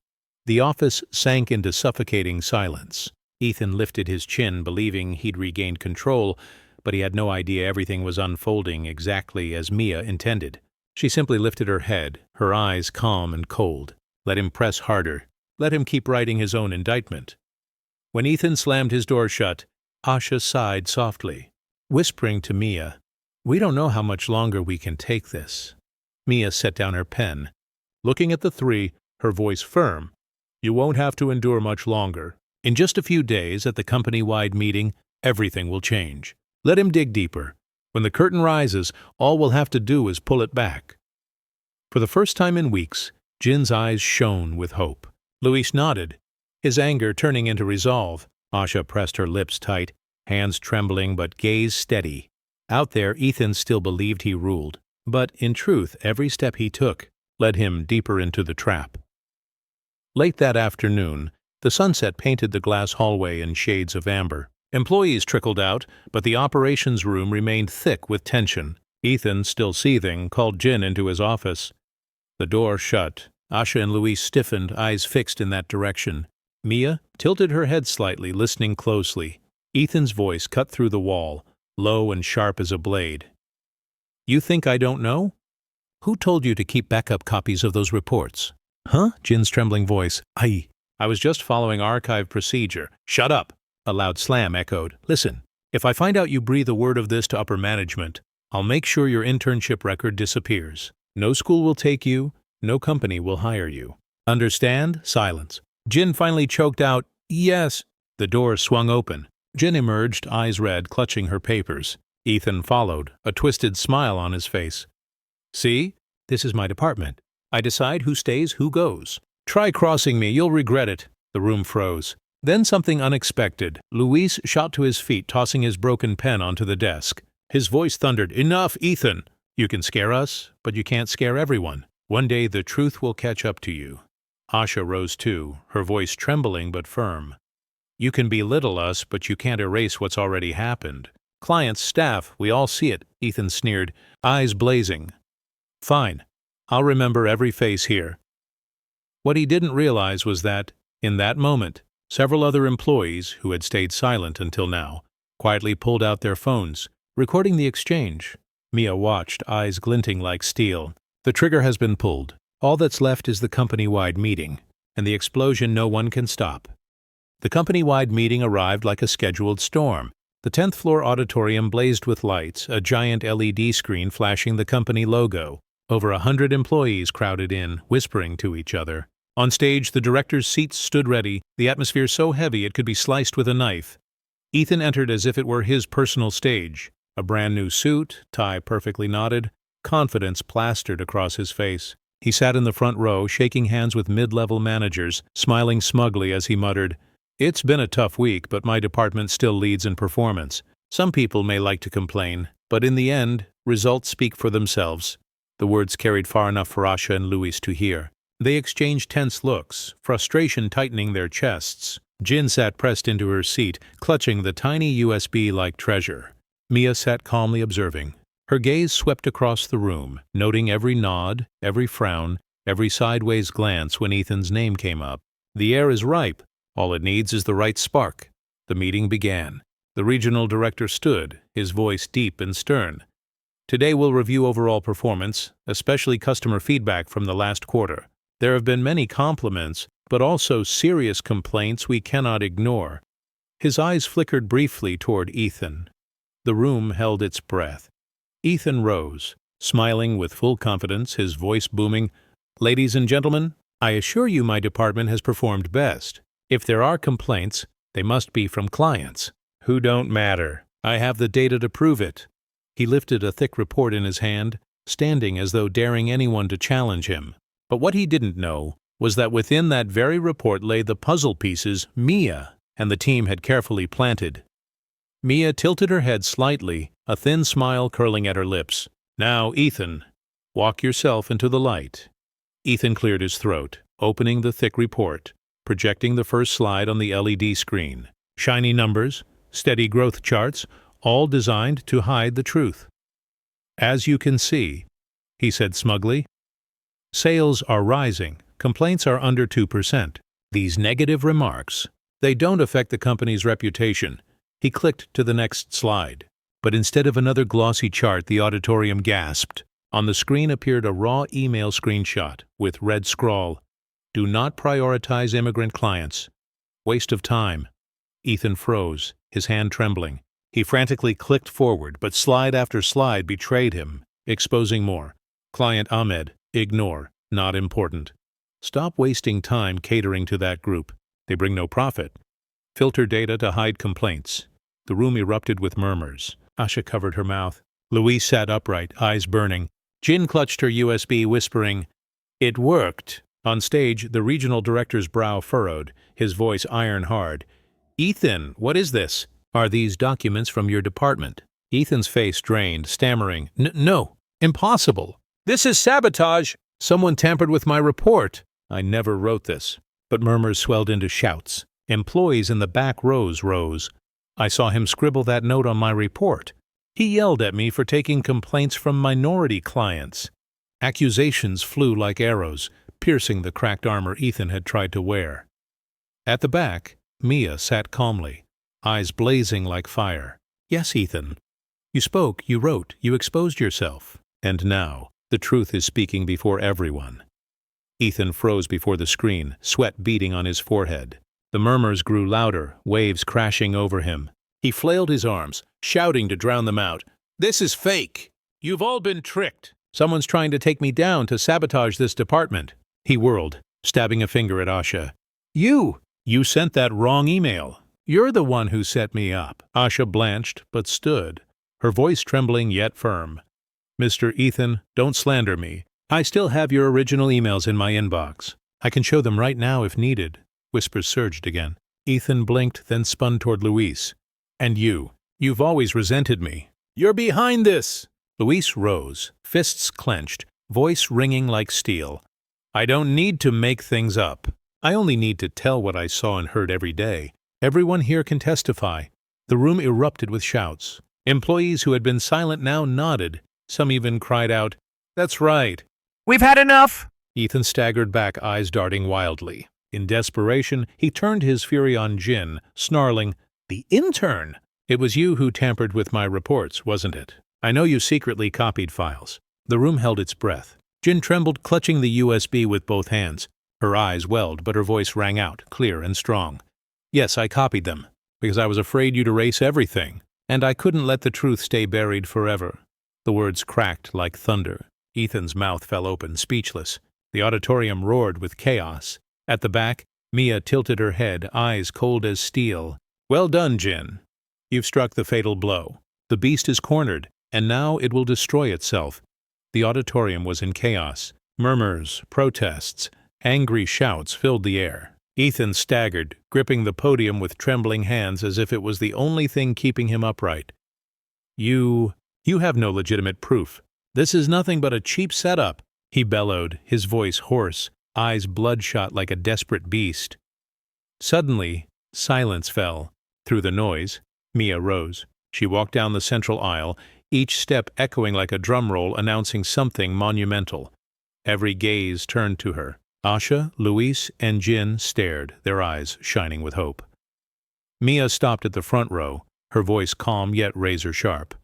The office sank into suffocating silence. Ethan lifted his chin, believing he'd regained control, but he had no idea everything was unfolding exactly as Mia intended. She simply lifted her head, her eyes calm and cold. "Let him press harder. Let him keep writing his own indictment. When Ethan slammed his door shut, Asha sighed softly, whispering to Mia, "We don't know how much longer we can take this." Mia set down her pen. Looking at the three, her voice firm, "You won't have to endure much longer. In just a few days, at the company-wide meeting, everything will change. Let him dig deeper. When the curtain rises, all we'll have to do is pull it back." For the first time in weeks, Jin's eyes shone with hope. Luis nodded, his anger turning into resolve. Asha pressed her lips tight, hands trembling but gaze steady. Out there, Ethan still believed he ruled, but in truth, every step he took led him deeper into the trap. Late that afternoon, the sunset painted the glass hallway in shades of amber. Employees trickled out, but the operations room remained thick with tension. Ethan, still seething, called Jin into his office. The door shut. Asha and Luis stiffened, eyes fixed in that direction. Mia tilted her head slightly, listening closely. Ethan's voice cut through the wall, low and sharp as a blade. "You think I don't know? Who told you to keep backup copies of those reports?" "Huh?" Jin's trembling voice. "I was just following archive procedure." "Shut up!" A loud slam echoed. "Listen, if I find out you breathe a word of this to upper management, I'll make sure your internship record disappears. No school will take you, no company will hire you. Understand?" Silence. Jin finally choked out, "Yes." The door swung open. Jin emerged, eyes red, clutching her papers. Ethan followed, a twisted smile on his face. "See? This is my department. I decide who stays, who goes. Try crossing me, you'll regret it." The room froze. Then something unexpected. Luis shot to his feet, tossing his broken pen onto the desk. His voice thundered, "Enough, Ethan! You can scare us, but you can't scare everyone. One day the truth will catch up to you." Asha rose too, her voice trembling but firm. "You can belittle us, but you can't erase what's already happened. Clients, staff, we all see it," Ethan sneered, eyes blazing. "Fine. I'll remember every face here." What he didn't realize was that, in that moment, several other employees, who had stayed silent until now, quietly pulled out their phones, recording the exchange. Mia watched, eyes glinting like steel. "The trigger has been pulled. All that's left is the company-wide meeting, and the explosion no one can stop." The company-wide meeting arrived like a scheduled storm. The 10th floor auditorium blazed with lights, a giant LED screen flashing the company logo. Over 100 employees crowded in, whispering to each other. On stage, the director's seats stood ready, the atmosphere so heavy it could be sliced with a knife. Ethan entered as if it were his personal stage. A brand-new suit, tie perfectly knotted, confidence plastered across his face. He sat in the front row, shaking hands with mid-level managers, smiling smugly as he muttered, "It's been a tough week, but my department still leads in performance. Some people may like to complain, but in the end, results speak for themselves." The words carried far enough for Asha and Luis to hear. They exchanged tense looks, frustration tightening their chests. Jin sat pressed into her seat, clutching the tiny USB-like treasure. Mia sat calmly observing. Her gaze swept across the room, noting every nod, every frown, every sideways glance when Ethan's name came up. The air is ripe. All it needs is the right spark. The meeting began. The regional director stood, his voice deep and stern. "Today we'll review overall performance, especially customer feedback from the last quarter. There have been many compliments, but also serious complaints we cannot ignore." His eyes flickered briefly toward Ethan. The room held its breath. Ethan rose, smiling with full confidence, his voice booming. "Ladies and gentlemen, I assure you my department has performed best. If there are complaints, they must be from clients, who don't matter. I have the data to prove it." He lifted a thick report in his hand, standing as though daring anyone to challenge him. But what he didn't know was that within that very report lay the puzzle pieces Mia and the team had carefully planted. Mia tilted her head slightly, a thin smile curling at her lips. "Now, Ethan, walk yourself into the light." Ethan cleared his throat, opening the thick report, projecting the first slide on the LED screen. Shiny numbers, steady growth charts, all designed to hide the truth. "As you can see," he said smugly, "sales are rising, complaints are under 2%. These negative remarks, they don't affect the company's reputation." He clicked to the next slide. But instead of another glossy chart, the auditorium gasped. On the screen appeared a raw email screenshot with red scrawl, Do not prioritize immigrant clients. Waste of time. Ethan froze, his hand trembling. He frantically clicked forward, but slide after slide betrayed him, exposing more. Client Ahmed, ignore, not important. Stop wasting time catering to that group. They bring no profit. Filter data to hide complaints. The room erupted with murmurs. Asha covered her mouth. Louise sat upright, eyes burning. Jin clutched her USB, whispering, "It worked." On stage, the regional director's brow furrowed, his voice iron-hard. "Ethan, what is this? Are these documents from your department?" Ethan's face drained, stammering, No, impossible. This is sabotage. Someone tampered with my report. I never wrote this." But murmurs swelled into shouts. Employees in the back rows rose. "I saw him scribble that note on my report. He yelled at me for taking complaints from minority clients." Accusations flew like arrows, piercing the cracked armor Ethan had tried to wear. At the back, Mia sat calmly, eyes blazing like fire. "Yes, Ethan. You spoke, you wrote, you exposed yourself. And now, the truth is speaking before everyone." Ethan froze before the screen, sweat beading on his forehead. The murmurs grew louder, waves crashing over him. He flailed his arms, shouting to drown them out. "This is fake! You've all been tricked! Someone's trying to take me down to sabotage this department." He whirled, stabbing a finger at Asha. You sent that wrong email. You're the one who set me up." Asha blanched, but stood, her voice trembling yet firm. "Mr. Ethan, don't slander me. I still have your original emails in my inbox. I can show them right now if needed." Whispers surged again. Ethan blinked, then spun toward Luis. "And you've always resented me. You're behind this." Luis rose, fists clenched, voice ringing like steel. "I don't need to make things up. I only need to tell what I saw and heard every day. Everyone here can testify." The room erupted with shouts. Employees who had been silent now nodded. Some even cried out, "That's right." "We've had enough!" Ethan staggered back, eyes darting wildly. In desperation, he turned his fury on Jin, snarling, "The intern! It was you who tampered with my reports, wasn't it? I know you secretly copied files." The room held its breath. Jin trembled, clutching the USB with both hands. Her eyes welled, but her voice rang out, clear and strong. "Yes, I copied them, because I was afraid you'd erase everything, and I couldn't let the truth stay buried forever." The words cracked like thunder. Ethan's mouth fell open, speechless. The auditorium roared with chaos. At the back, Mia tilted her head, eyes cold as steel. "Well done, Jin. You've struck the fatal blow. The beast is cornered, and now it will destroy itself." The auditorium was in chaos. Murmurs, protests, angry shouts filled the air. Ethan staggered, gripping the podium with trembling hands as if it was the only thing keeping him upright. You have no legitimate proof. This is nothing but a cheap setup," he bellowed, his voice hoarse, eyes bloodshot like a desperate beast. Suddenly, silence fell. Through the noise, Mia rose. She walked down the central aisle, each step echoing like a drum roll announcing something monumental. Every gaze turned to her. Asha, Luis, and Jin stared, their eyes shining with hope. Mia stopped at the front row, her voice calm yet razor-sharp.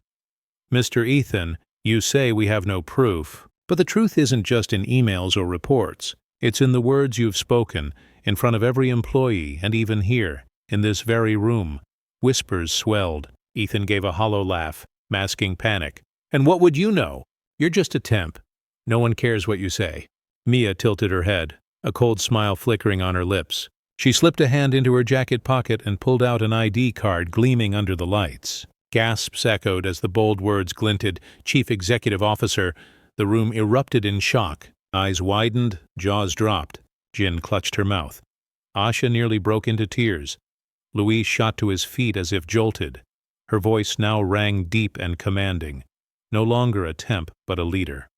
"Mr. Ethan, you say we have no proof, but the truth isn't just in emails or reports. It's in the words you've spoken, in front of every employee, and even here, in this very room." Whispers swelled. Ethan gave a hollow laugh, masking panic. "And what would you know? You're just a temp. No one cares what you say." Mia tilted her head, a cold smile flickering on her lips. She slipped a hand into her jacket pocket and pulled out an ID card gleaming under the lights. Gasps echoed as the bold words glinted, "Chief Executive Officer." The room erupted in shock. Eyes widened, jaws dropped. Jin clutched her mouth. Asha nearly broke into tears. Luis shot to his feet as if jolted. Her voice now rang deep and commanding. No longer a temp, but a leader.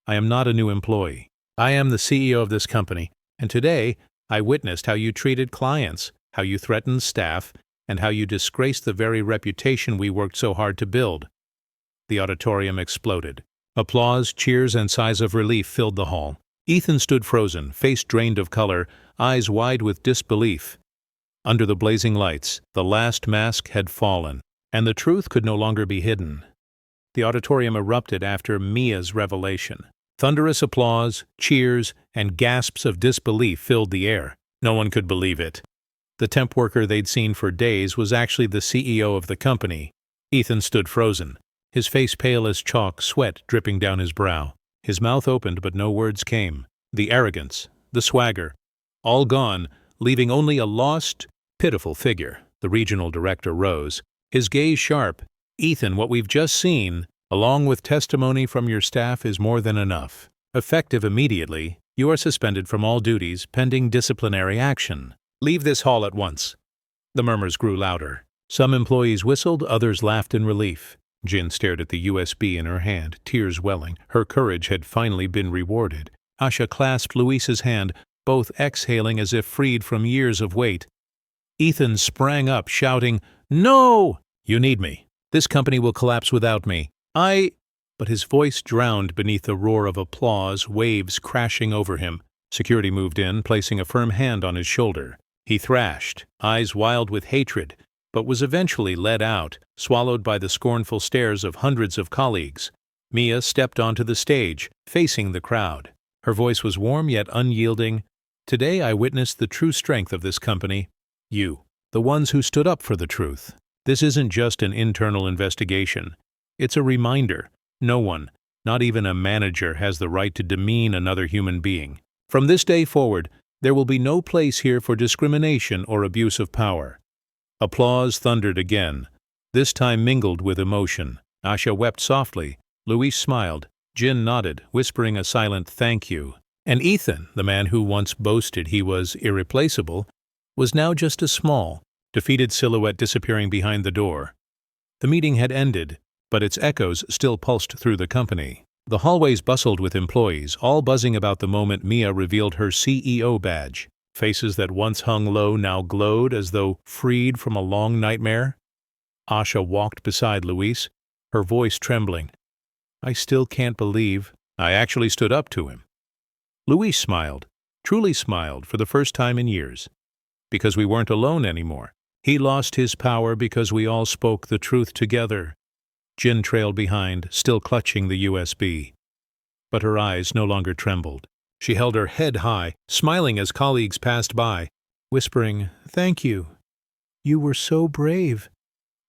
"I am not a new employee. I am the CEO of this company, and today I witnessed how you treated clients, how you threatened staff, and how you disgraced the very reputation we worked so hard to build." The auditorium exploded. Applause, cheers, and sighs of relief filled the hall. Ethan stood frozen, face drained of color, eyes wide with disbelief. Under the blazing lights, the last mask had fallen, and the truth could no longer be hidden. The auditorium erupted after Mia's revelation. Thunderous applause, cheers, and gasps of disbelief filled the air. No one could believe it. The temp worker they'd seen for days was actually the CEO of the company. Ethan stood frozen, his face pale as chalk, sweat dripping down his brow. His mouth opened, but no words came. The arrogance, the swagger, all gone, leaving only a lost, pitiful figure. The regional director rose, his gaze sharp. "Ethan, what we've just seen, along with testimony from your staff, is more than enough. Effective immediately, you are suspended from all duties pending disciplinary action. Leave this hall at once." The murmurs grew louder. Some employees whistled, others laughed in relief. Jin stared at the USB in her hand, tears welling. Her courage had finally been rewarded. Asha clasped Luis's hand, both exhaling as if freed from years of weight. Ethan sprang up, shouting, "No! You need me. This company will collapse without me. But his voice drowned beneath the roar of applause, waves crashing over him. Security moved in, placing a firm hand on his shoulder. He thrashed, eyes wild with hatred, but was eventually led out, swallowed by the scornful stares of hundreds of colleagues. Mia stepped onto the stage, facing the crowd. Her voice was warm yet unyielding. "Today I witnessed the true strength of this company. You, the ones who stood up for the truth. This isn't just an internal investigation. It's a reminder. No one, not even a manager, has the right to demean another human being. From this day forward, there will be no place here for discrimination or abuse of power." Applause thundered again, this time mingled with emotion. Asha wept softly. Luis smiled. Jin nodded, whispering a silent thank you. And Ethan, the man who once boasted he was irreplaceable, was now just a small, defeated silhouette disappearing behind the door. The meeting had ended, but its echoes still pulsed through the company. The hallways bustled with employees, all buzzing about the moment Mia revealed her CEO badge. Faces that once hung low now glowed as though freed from a long nightmare. Asha walked beside Luis, her voice trembling. "I still can't believe I actually stood up to him." Luis smiled, truly smiled for the first time in years. Because we weren't alone anymore. He lost his power because we all spoke the truth together. Jin trailed behind, still clutching the USB. But her eyes no longer trembled. She held her head high, smiling as colleagues passed by, whispering, "Thank you. You were so brave."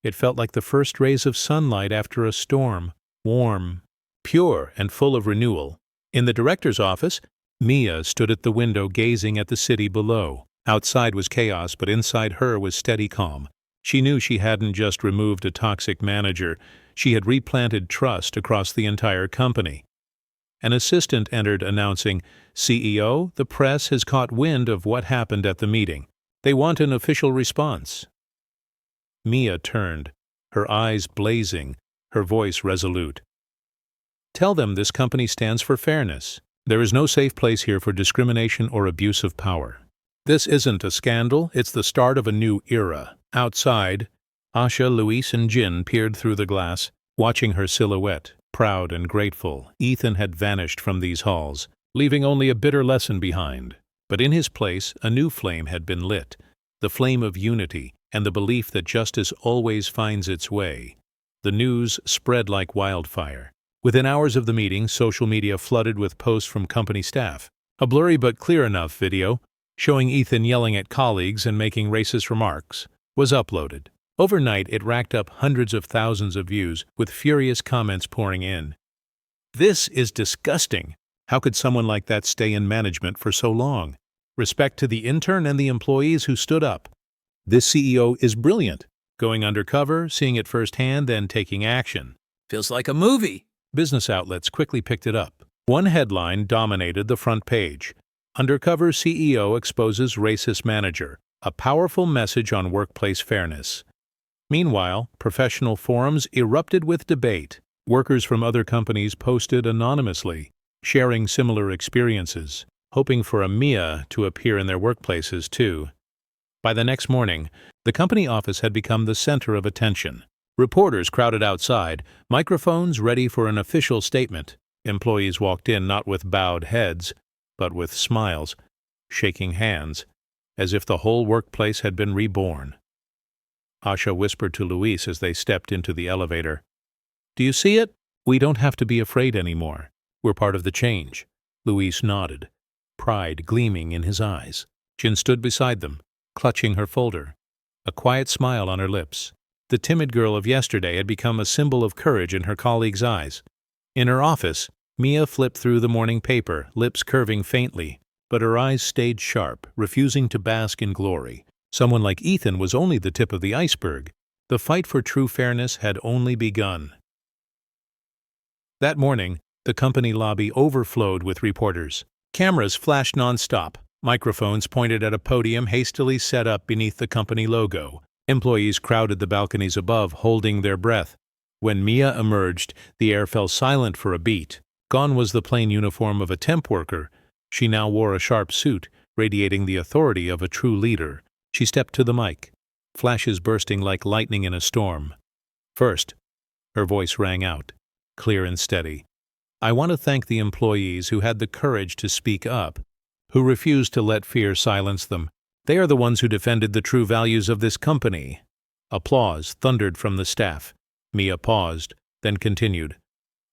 It felt like the first rays of sunlight after a storm, warm, pure, and full of renewal. In the director's office, Mia stood at the window gazing at the city below. Outside was chaos, but inside her was steady calm. She knew she hadn't just removed a toxic manager, she had replanted trust across the entire company. An assistant entered announcing, "CEO, the press has caught wind of what happened at the meeting. They want an official response." Mia turned, her eyes blazing, her voice resolute. "Tell them this company stands for fairness. There is no safe place here for discrimination or abuse of power. This isn't a scandal, it's the start of a new era." Outside, Asha, Luis, and Jin peered through the glass, watching her silhouette. Proud and grateful, Ethan had vanished from these halls, leaving only a bitter lesson behind. But in his place, a new flame had been lit, the flame of unity and the belief that justice always finds its way. The news spread like wildfire. Within hours of the meeting, social media flooded with posts from company staff. A blurry but clear enough video, showing Ethan yelling at colleagues and making racist remarks, was uploaded. Overnight, it racked up hundreds of thousands of views, with furious comments pouring in. "This is disgusting. How could someone like that stay in management for so long? Respect to the intern and the employees who stood up. This CEO is brilliant. Going undercover, seeing it firsthand, then taking action. Feels like a movie." Business outlets quickly picked it up. One headline dominated the front page. "Undercover CEO exposes racist manager. A powerful message on workplace fairness." Meanwhile, professional forums erupted with debate. Workers from other companies posted anonymously, sharing similar experiences, hoping for a Mia to appear in their workplaces too. By the next morning, the company office had become the center of attention. Reporters crowded outside, microphones ready for an official statement. Employees walked in not with bowed heads, but with smiles, shaking hands, as if the whole workplace had been reborn. Asha whispered to Luis as they stepped into the elevator. "Do you see it? We don't have to be afraid anymore. We're part of the change. Luis nodded, pride gleaming in his eyes. Jin stood beside them, clutching her folder, a quiet smile on her lips. The timid girl of yesterday had become a symbol of courage in her colleagues' eyes. In her office, Mia flipped through the morning paper, lips curving faintly, but her eyes stayed sharp, refusing to bask in glory. Someone like Ethan was only the tip of the iceberg. The fight for true fairness had only begun. That morning, the company lobby overflowed with reporters. Cameras flashed nonstop, microphones pointed at a podium hastily set up beneath the company logo. Employees crowded the balconies above, holding their breath. When Mia emerged, the air fell silent for a beat. Gone was the plain uniform of a temp worker. She now wore a sharp suit, radiating the authority of a true leader. She stepped to the mic, flashes bursting like lightning in a storm. First, her voice rang out, clear and steady. I want to thank the employees who had the courage to speak up, who refused to let fear silence them. They are the ones who defended the true values of this company. Applause thundered from the staff. Mia paused, then continued.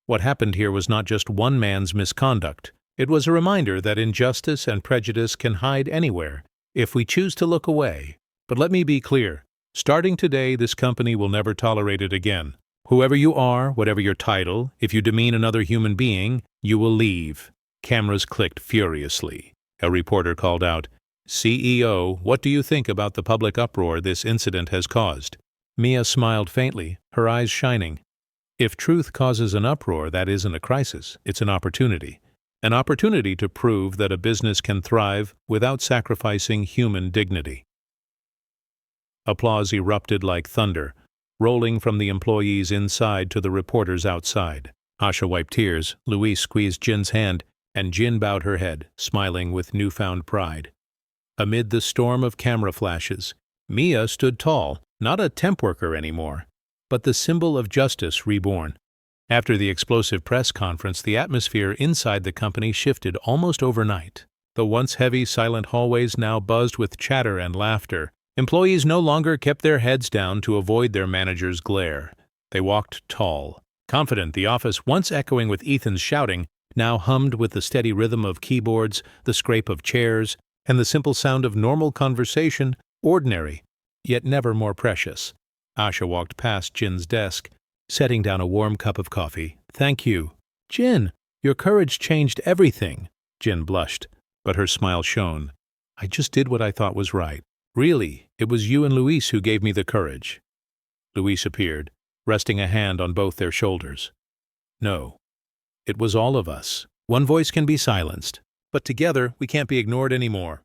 What happened here was not just one man's misconduct. It was a reminder that injustice and prejudice can hide anywhere if we choose to look away. But let me be clear. Starting today, this company will never tolerate it again. Whoever you are, whatever your title, if you demean another human being, you will leave. Cameras clicked furiously. A reporter called out, CEO, what do you think about the public uproar this incident has caused? Mia smiled faintly, her eyes shining. If truth causes an uproar, that isn't a crisis, it's an opportunity. An opportunity to prove that a business can thrive without sacrificing human dignity. Applause erupted like thunder, rolling from the employees inside to the reporters outside. Asha wiped tears, Luis squeezed Jin's hand, and Jin bowed her head, smiling with newfound pride. Amid the storm of camera flashes, Mia stood tall, not a temp worker anymore, but the symbol of justice reborn. After the explosive press conference, the atmosphere inside the company shifted almost overnight. The once heavy, silent hallways now buzzed with chatter and laughter. Employees no longer kept their heads down to avoid their manager's glare. They walked tall, confident. The office, once echoing with Ethan's shouting, now hummed with the steady rhythm of keyboards, the scrape of chairs, and the simple sound of normal conversation, ordinary, yet never more precious. Asha walked past Jin's desk, setting down a warm cup of coffee. Thank you. Jin, your courage changed everything. Jin blushed, but her smile shone. I just did what I thought was right. Really, it was you and Luis who gave me the courage. Luis appeared, resting a hand on both their shoulders. No, it was all of us. One voice can be silenced, but together we can't be ignored anymore.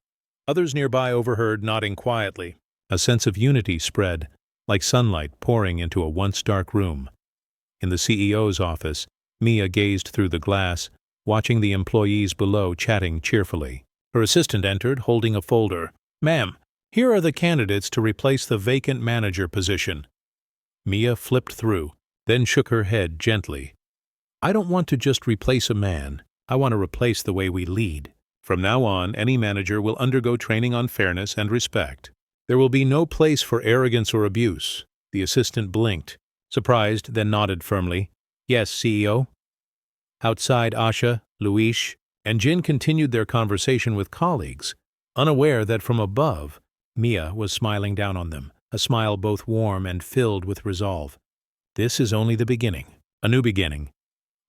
Others nearby overheard, nodding quietly. A sense of unity spread, like sunlight pouring into a once dark room. In the CEO's office, Mia gazed through the glass, watching the employees below chatting cheerfully. Her assistant entered, holding a folder. Ma'am, here are the candidates to replace the vacant manager position. Mia flipped through, then shook her head gently. I don't want to just replace a man. I want to replace the way we lead. From now on, any manager will undergo training on fairness and respect. There will be no place for arrogance or abuse. The assistant blinked, surprised, then nodded firmly. Yes, CEO. Outside, Asha, Luis, and Jin continued their conversation with colleagues, unaware that from above, Mia was smiling down on them, a smile both warm and filled with resolve. This is only the beginning, a new beginning.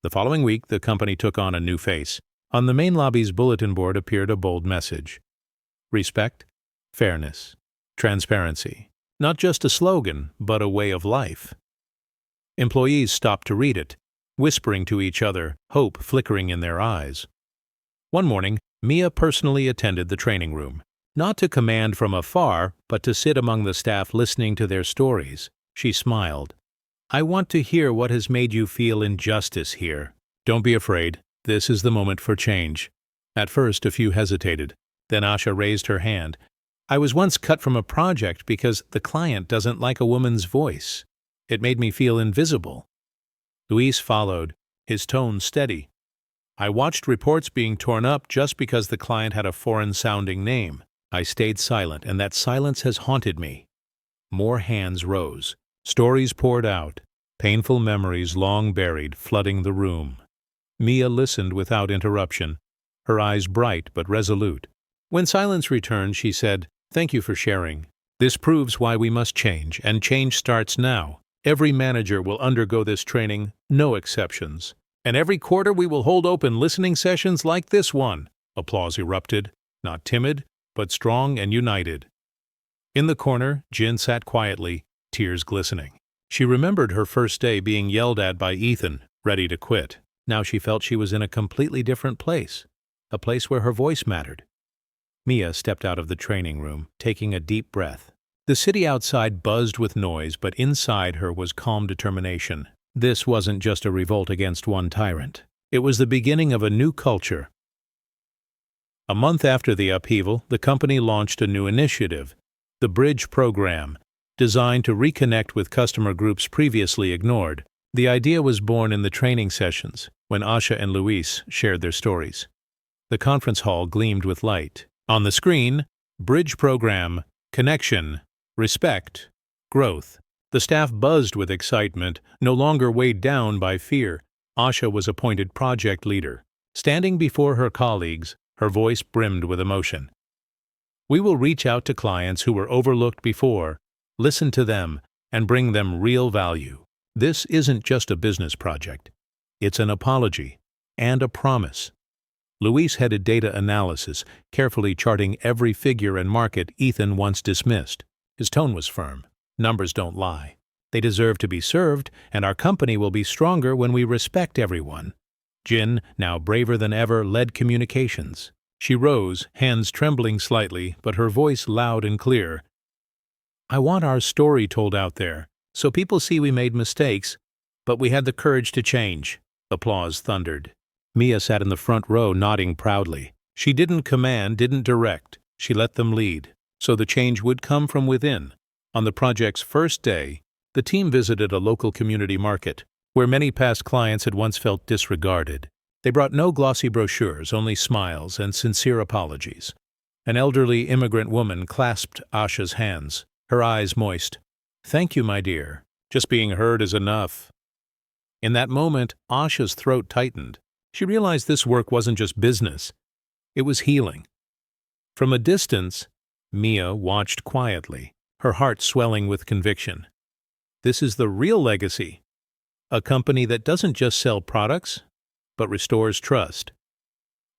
The following week, the company took on a new face. On the main lobby's bulletin board appeared a bold message. Respect, fairness, transparency. Not just a slogan, but a way of life. Employees stopped to read it, whispering to each other, hope flickering in their eyes. One morning, Mia personally attended the training room. Not to command from afar, but to sit among the staff listening to their stories. She smiled. I want to hear what has made you feel injustice here. Don't be afraid. This is the moment for change. At first, a few hesitated. Then Asha raised her hand. I was once cut from a project because the client doesn't like a woman's voice. It made me feel invisible. Luis followed, his tone steady. I watched reports being torn up just because the client had a foreign-sounding name. I stayed silent, and that silence has haunted me. More hands rose. Stories poured out, painful memories long buried flooding the room. Mia listened without interruption, her eyes bright but resolute. When silence returned, she said, "Thank you for sharing. This proves why we must change, and change starts now. Every manager will undergo this training, no exceptions. And every quarter we will hold open listening sessions like this one." Applause erupted, not timid, but strong and united. In the corner, Jin sat quietly, tears glistening. She remembered her first day being yelled at by Ethan, ready to quit. Now she felt she was in a completely different place, a place where her voice mattered. Mia stepped out of the training room, taking a deep breath. The city outside buzzed with noise, but inside her was calm determination. This wasn't just a revolt against one tyrant. It was the beginning of a new culture. A month after the upheaval, the company launched a new initiative, the Bridge Program, designed to reconnect with customer groups previously ignored. The idea was born in the training sessions, when Asha and Luis shared their stories. The conference hall gleamed with light. On the screen, Bridge Program, Connection, Respect, Growth. The staff buzzed with excitement, no longer weighed down by fear. Asha was appointed project leader. Standing before her colleagues, her voice brimmed with emotion. "We will reach out to clients who were overlooked before, listen to them, and bring them real value. This isn't just a business project. It's an apology and a promise." Luis headed data analysis, carefully charting every figure and market Ethan once dismissed. His tone was firm. "Numbers don't lie. They deserve to be served, and our company will be stronger when we respect everyone." Jin, now braver than ever, led communications. She rose, hands trembling slightly, but her voice loud and clear. "I want our story told out there, so people see we made mistakes, but we had the courage to change." Applause thundered. Mia sat in the front row, nodding proudly. She didn't command, didn't direct. She let them lead, so the change would come from within. On the project's first day, the team visited a local community market, where many past clients had once felt disregarded. They brought no glossy brochures, only smiles and sincere apologies. An elderly immigrant woman clasped Asha's hands, her eyes moist. "Thank you, my dear. Just being heard is enough." In that moment, Asha's throat tightened. She realized this work wasn't just business. It was healing. From a distance, Mia watched quietly, her heart swelling with conviction. This is the real legacy. A company that doesn't just sell products, but restores trust.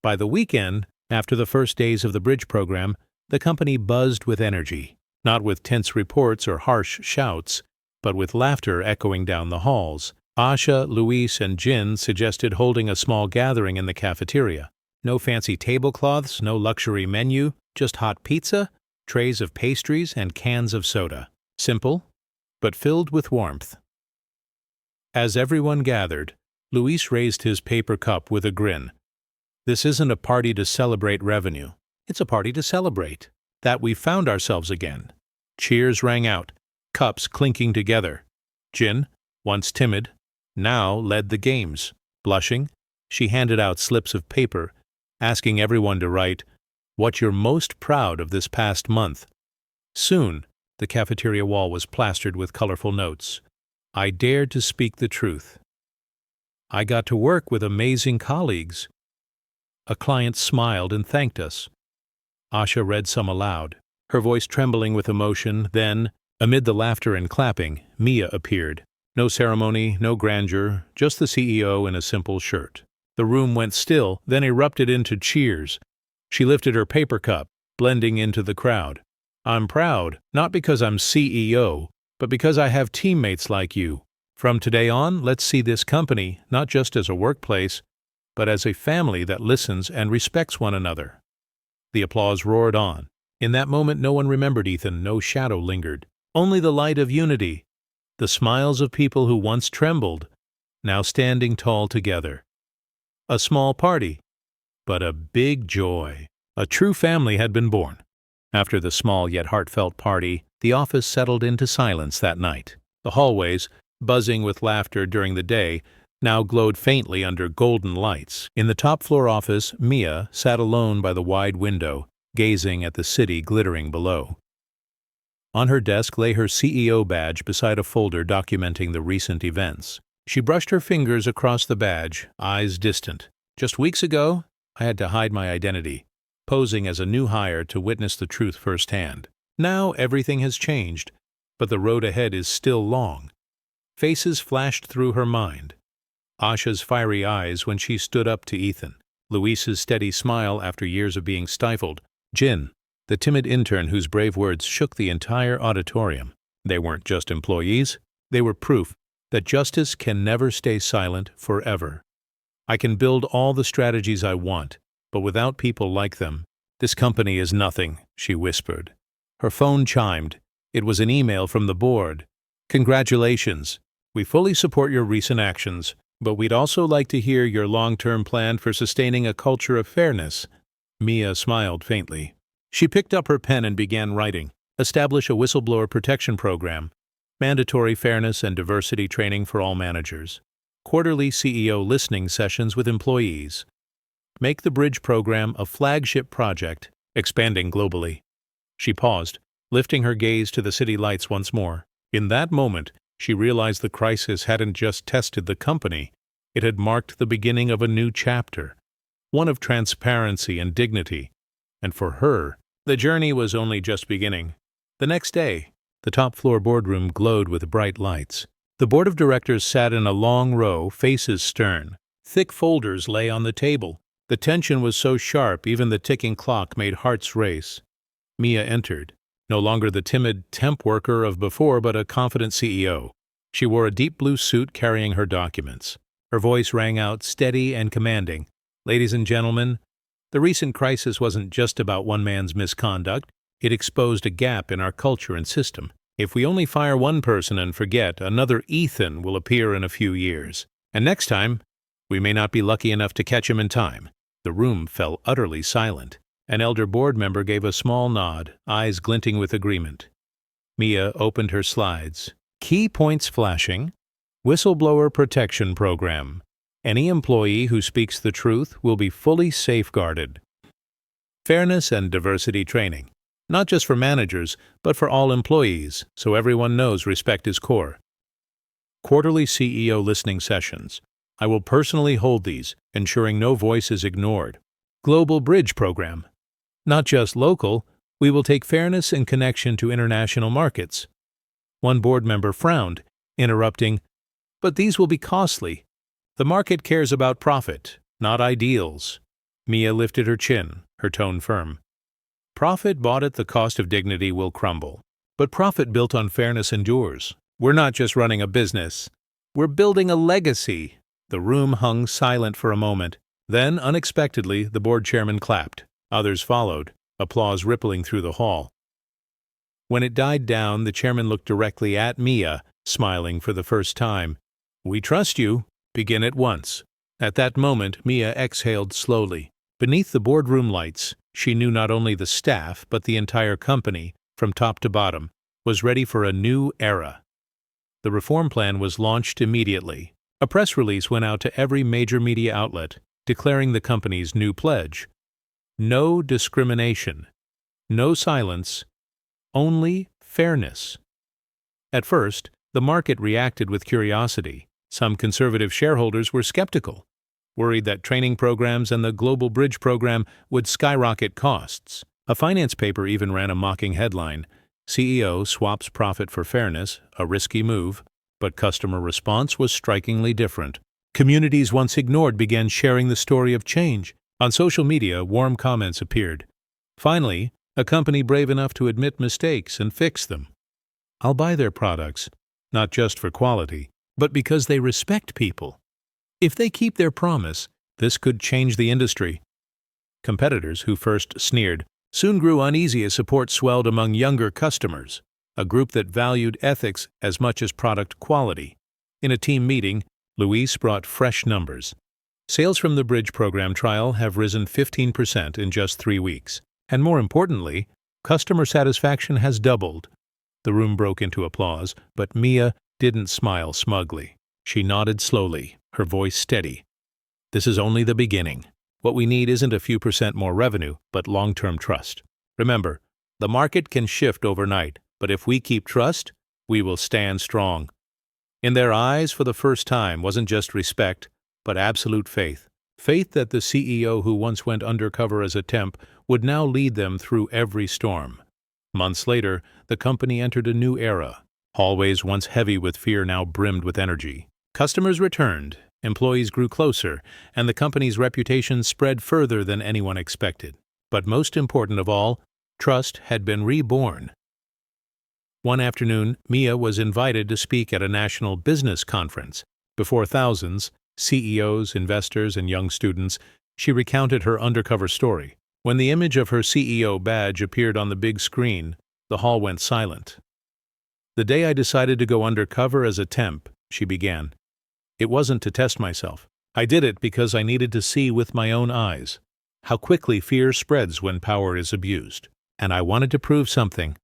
By the weekend, after the first days of the Bridge Program, the company buzzed with energy, not with tense reports or harsh shouts, but with laughter echoing down the halls. Asha, Luis, and Jin suggested holding a small gathering in the cafeteria. No fancy tablecloths, no luxury menu, just hot pizza, trays of pastries, and cans of soda. Simple, but filled with warmth. As everyone gathered, Luis raised his paper cup with a grin. "This isn't a party to celebrate revenue. It's a party to celebrate that we found ourselves again." Cheers rang out, cups clinking together. Jin, once timid, now led the games. Blushing, she handed out slips of paper, asking everyone to write what you're most proud of this past month. Soon, the cafeteria wall was plastered with colorful notes. "I dared to speak the truth. I got to work with amazing colleagues. A client smiled and thanked us." Asha read some aloud, her voice trembling with emotion. Then, amid the laughter and clapping, Mia appeared. No ceremony, no grandeur, just the CEO in a simple shirt. The room went still, then erupted into cheers. She lifted her paper cup, blending into the crowd. "I'm proud, not because I'm CEO, but because I have teammates like you. From today on, let's see this company not just as a workplace, but as a family that listens and respects one another." The applause roared on. In that moment, no one remembered Ethan, no shadow lingered. Only the light of unity, the smiles of people who once trembled, now standing tall together. A small party, but a big joy. A true family had been born. After the small yet heartfelt party, the office settled into silence that night. The hallways, buzzing with laughter during the day, now glowed faintly under golden lights. In the top-floor office, Mia sat alone by the wide window, gazing at the city glittering below. On her desk lay her CEO badge beside a folder documenting the recent events. She brushed her fingers across the badge, eyes distant. Just weeks ago, I had to hide my identity, posing as a new hire to witness the truth firsthand. Now everything has changed, but the road ahead is still long. Faces flashed through her mind. Asha's fiery eyes when she stood up to Ethan. Luis's steady smile after years of being stifled. Jin, the timid intern whose brave words shook the entire auditorium. They weren't just employees, they were proof that justice can never stay silent forever. I can build all the strategies I want, but without people like them, this company is nothing, she whispered. Her phone chimed. It was an email from the board. Congratulations. We fully support your recent actions, but we'd also like to hear your long-term plan for sustaining a culture of fairness. Mia smiled faintly. She picked up her pen and began writing. Establish a whistleblower protection program. Mandatory fairness and diversity training for all managers. Quarterly CEO listening sessions with employees. Make the Bridge program a flagship project, expanding globally. She paused, lifting her gaze to the city lights once more. In that moment, she realized the crisis hadn't just tested the company, it had marked the beginning of a new chapter, one of transparency and dignity. And for her, the journey was only just beginning. The next day, the top-floor boardroom glowed with bright lights. The board of directors sat in a long row, faces stern. Thick folders lay on the table. The tension was so sharp even the ticking clock made hearts race. Mia entered, no longer the timid temp worker of before but a confident CEO. She wore a deep blue suit carrying her documents. Her voice rang out steady and commanding. Ladies and gentlemen, the recent crisis wasn't just about one man's misconduct. It exposed a gap in our culture and system. If we only fire one person and forget, another Ethan will appear in a few years. And next time, we may not be lucky enough to catch him in time. The room fell utterly silent. An elder board member gave a small nod, eyes glinting with agreement. Mia opened her slides. Key points flashing. Whistleblower protection program. Any employee who speaks the truth will be fully safeguarded. Fairness and diversity training. Not just for managers, but for all employees, so everyone knows respect is core. Quarterly CEO listening sessions. I will personally hold these, ensuring no voice is ignored. Global Bridge program. Not just local, we will take fairness and connection to international markets. One board member frowned, interrupting, but these will be costly. The market cares about profit, not ideals. Mia lifted her chin, her tone firm. Profit bought at the cost of dignity will crumble. But profit built on fairness endures. We're not just running a business. We're building a legacy. The room hung silent for a moment. Then, unexpectedly, the board chairman clapped. Others followed, applause rippling through the hall. When it died down, the chairman looked directly at Mia, smiling for the first time. We trust you. Begin at once. At that moment, Mia exhaled slowly. Beneath the boardroom lights, she knew not only the staff, but the entire company, from top to bottom, was ready for a new era. The reform plan was launched immediately. A press release went out to every major media outlet, declaring the company's new pledge. No discrimination. No silence. Only fairness. At first, the market reacted with curiosity. Some conservative shareholders were skeptical, worried that training programs and the Global Bridge program would skyrocket costs. A finance paper even ran a mocking headline, CEO swaps profit for fairness, a risky move, but customer response was strikingly different. Communities once ignored began sharing the story of change. On social media, warm comments appeared. Finally, a company brave enough to admit mistakes and fix them. I'll buy their products, not just for quality, but because they respect people. If they keep their promise, this could change the industry. Competitors who first sneered soon grew uneasy as support swelled among younger customers, a group that valued ethics as much as product quality. In a team meeting, Luis brought fresh numbers. Sales from the Bridge program trial have risen 15% in just 3 weeks. And more importantly, customer satisfaction has doubled. The room broke into applause, but Mia didn't smile smugly. She nodded slowly, her voice steady. This is only the beginning. What we need isn't a few percent more revenue, but long-term trust. Remember, the market can shift overnight, but if we keep trust, we will stand strong. In their eyes, for the first time, wasn't just respect, but absolute faith. Faith that the CEO who once went undercover as a temp would now lead them through every storm. Months later, the company entered a new era. Hallways once heavy with fear now brimmed with energy. Customers returned, employees grew closer, and the company's reputation spread further than anyone expected. But most important of all, trust had been reborn. One afternoon, Mia was invited to speak at a national business conference. Before thousands, CEOs, investors, and young students, she recounted her undercover story. When the image of her CEO badge appeared on the big screen, the hall went silent. "The day I decided to go undercover as a temp," she began, "it wasn't to test myself. I did it because I needed to see with my own eyes how quickly fear spreads when power is abused. And I wanted to prove something,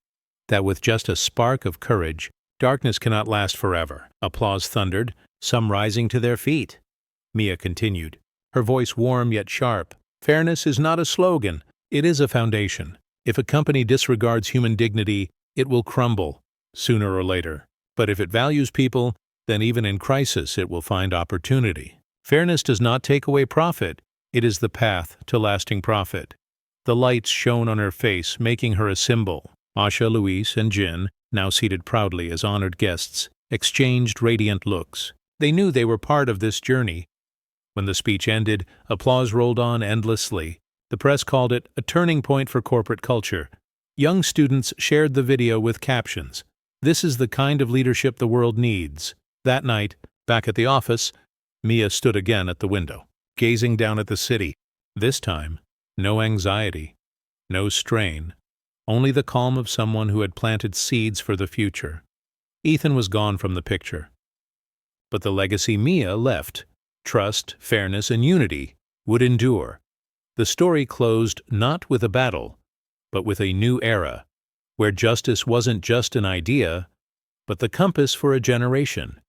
that with just a spark of courage, darkness cannot last forever." Applause thundered, some rising to their feet. Mia continued, her voice warm yet sharp. "Fairness is not a slogan, it is a foundation. If a company disregards human dignity, it will crumble, sooner or later. But if it values people, then even in crisis it will find opportunity. Fairness does not take away profit, it is the path to lasting profit." The lights shone on her face, making her a symbol. Asha, Luis, and Jin, now seated proudly as honored guests, exchanged radiant looks. They knew they were part of this journey. When the speech ended, applause rolled on endlessly. The press called it a turning point for corporate culture. Young students shared the video with captions, "This is the kind of leadership the world needs." That night, back at the office, Mia stood again at the window, gazing down at the city. This time, no anxiety, no strain, only the calm of someone who had planted seeds for the future. Ethan was gone from the picture. But the legacy Mia left, trust, fairness, and unity, would endure. The story closed not with a battle, but with a new era, where justice wasn't just an idea, but the compass for a generation.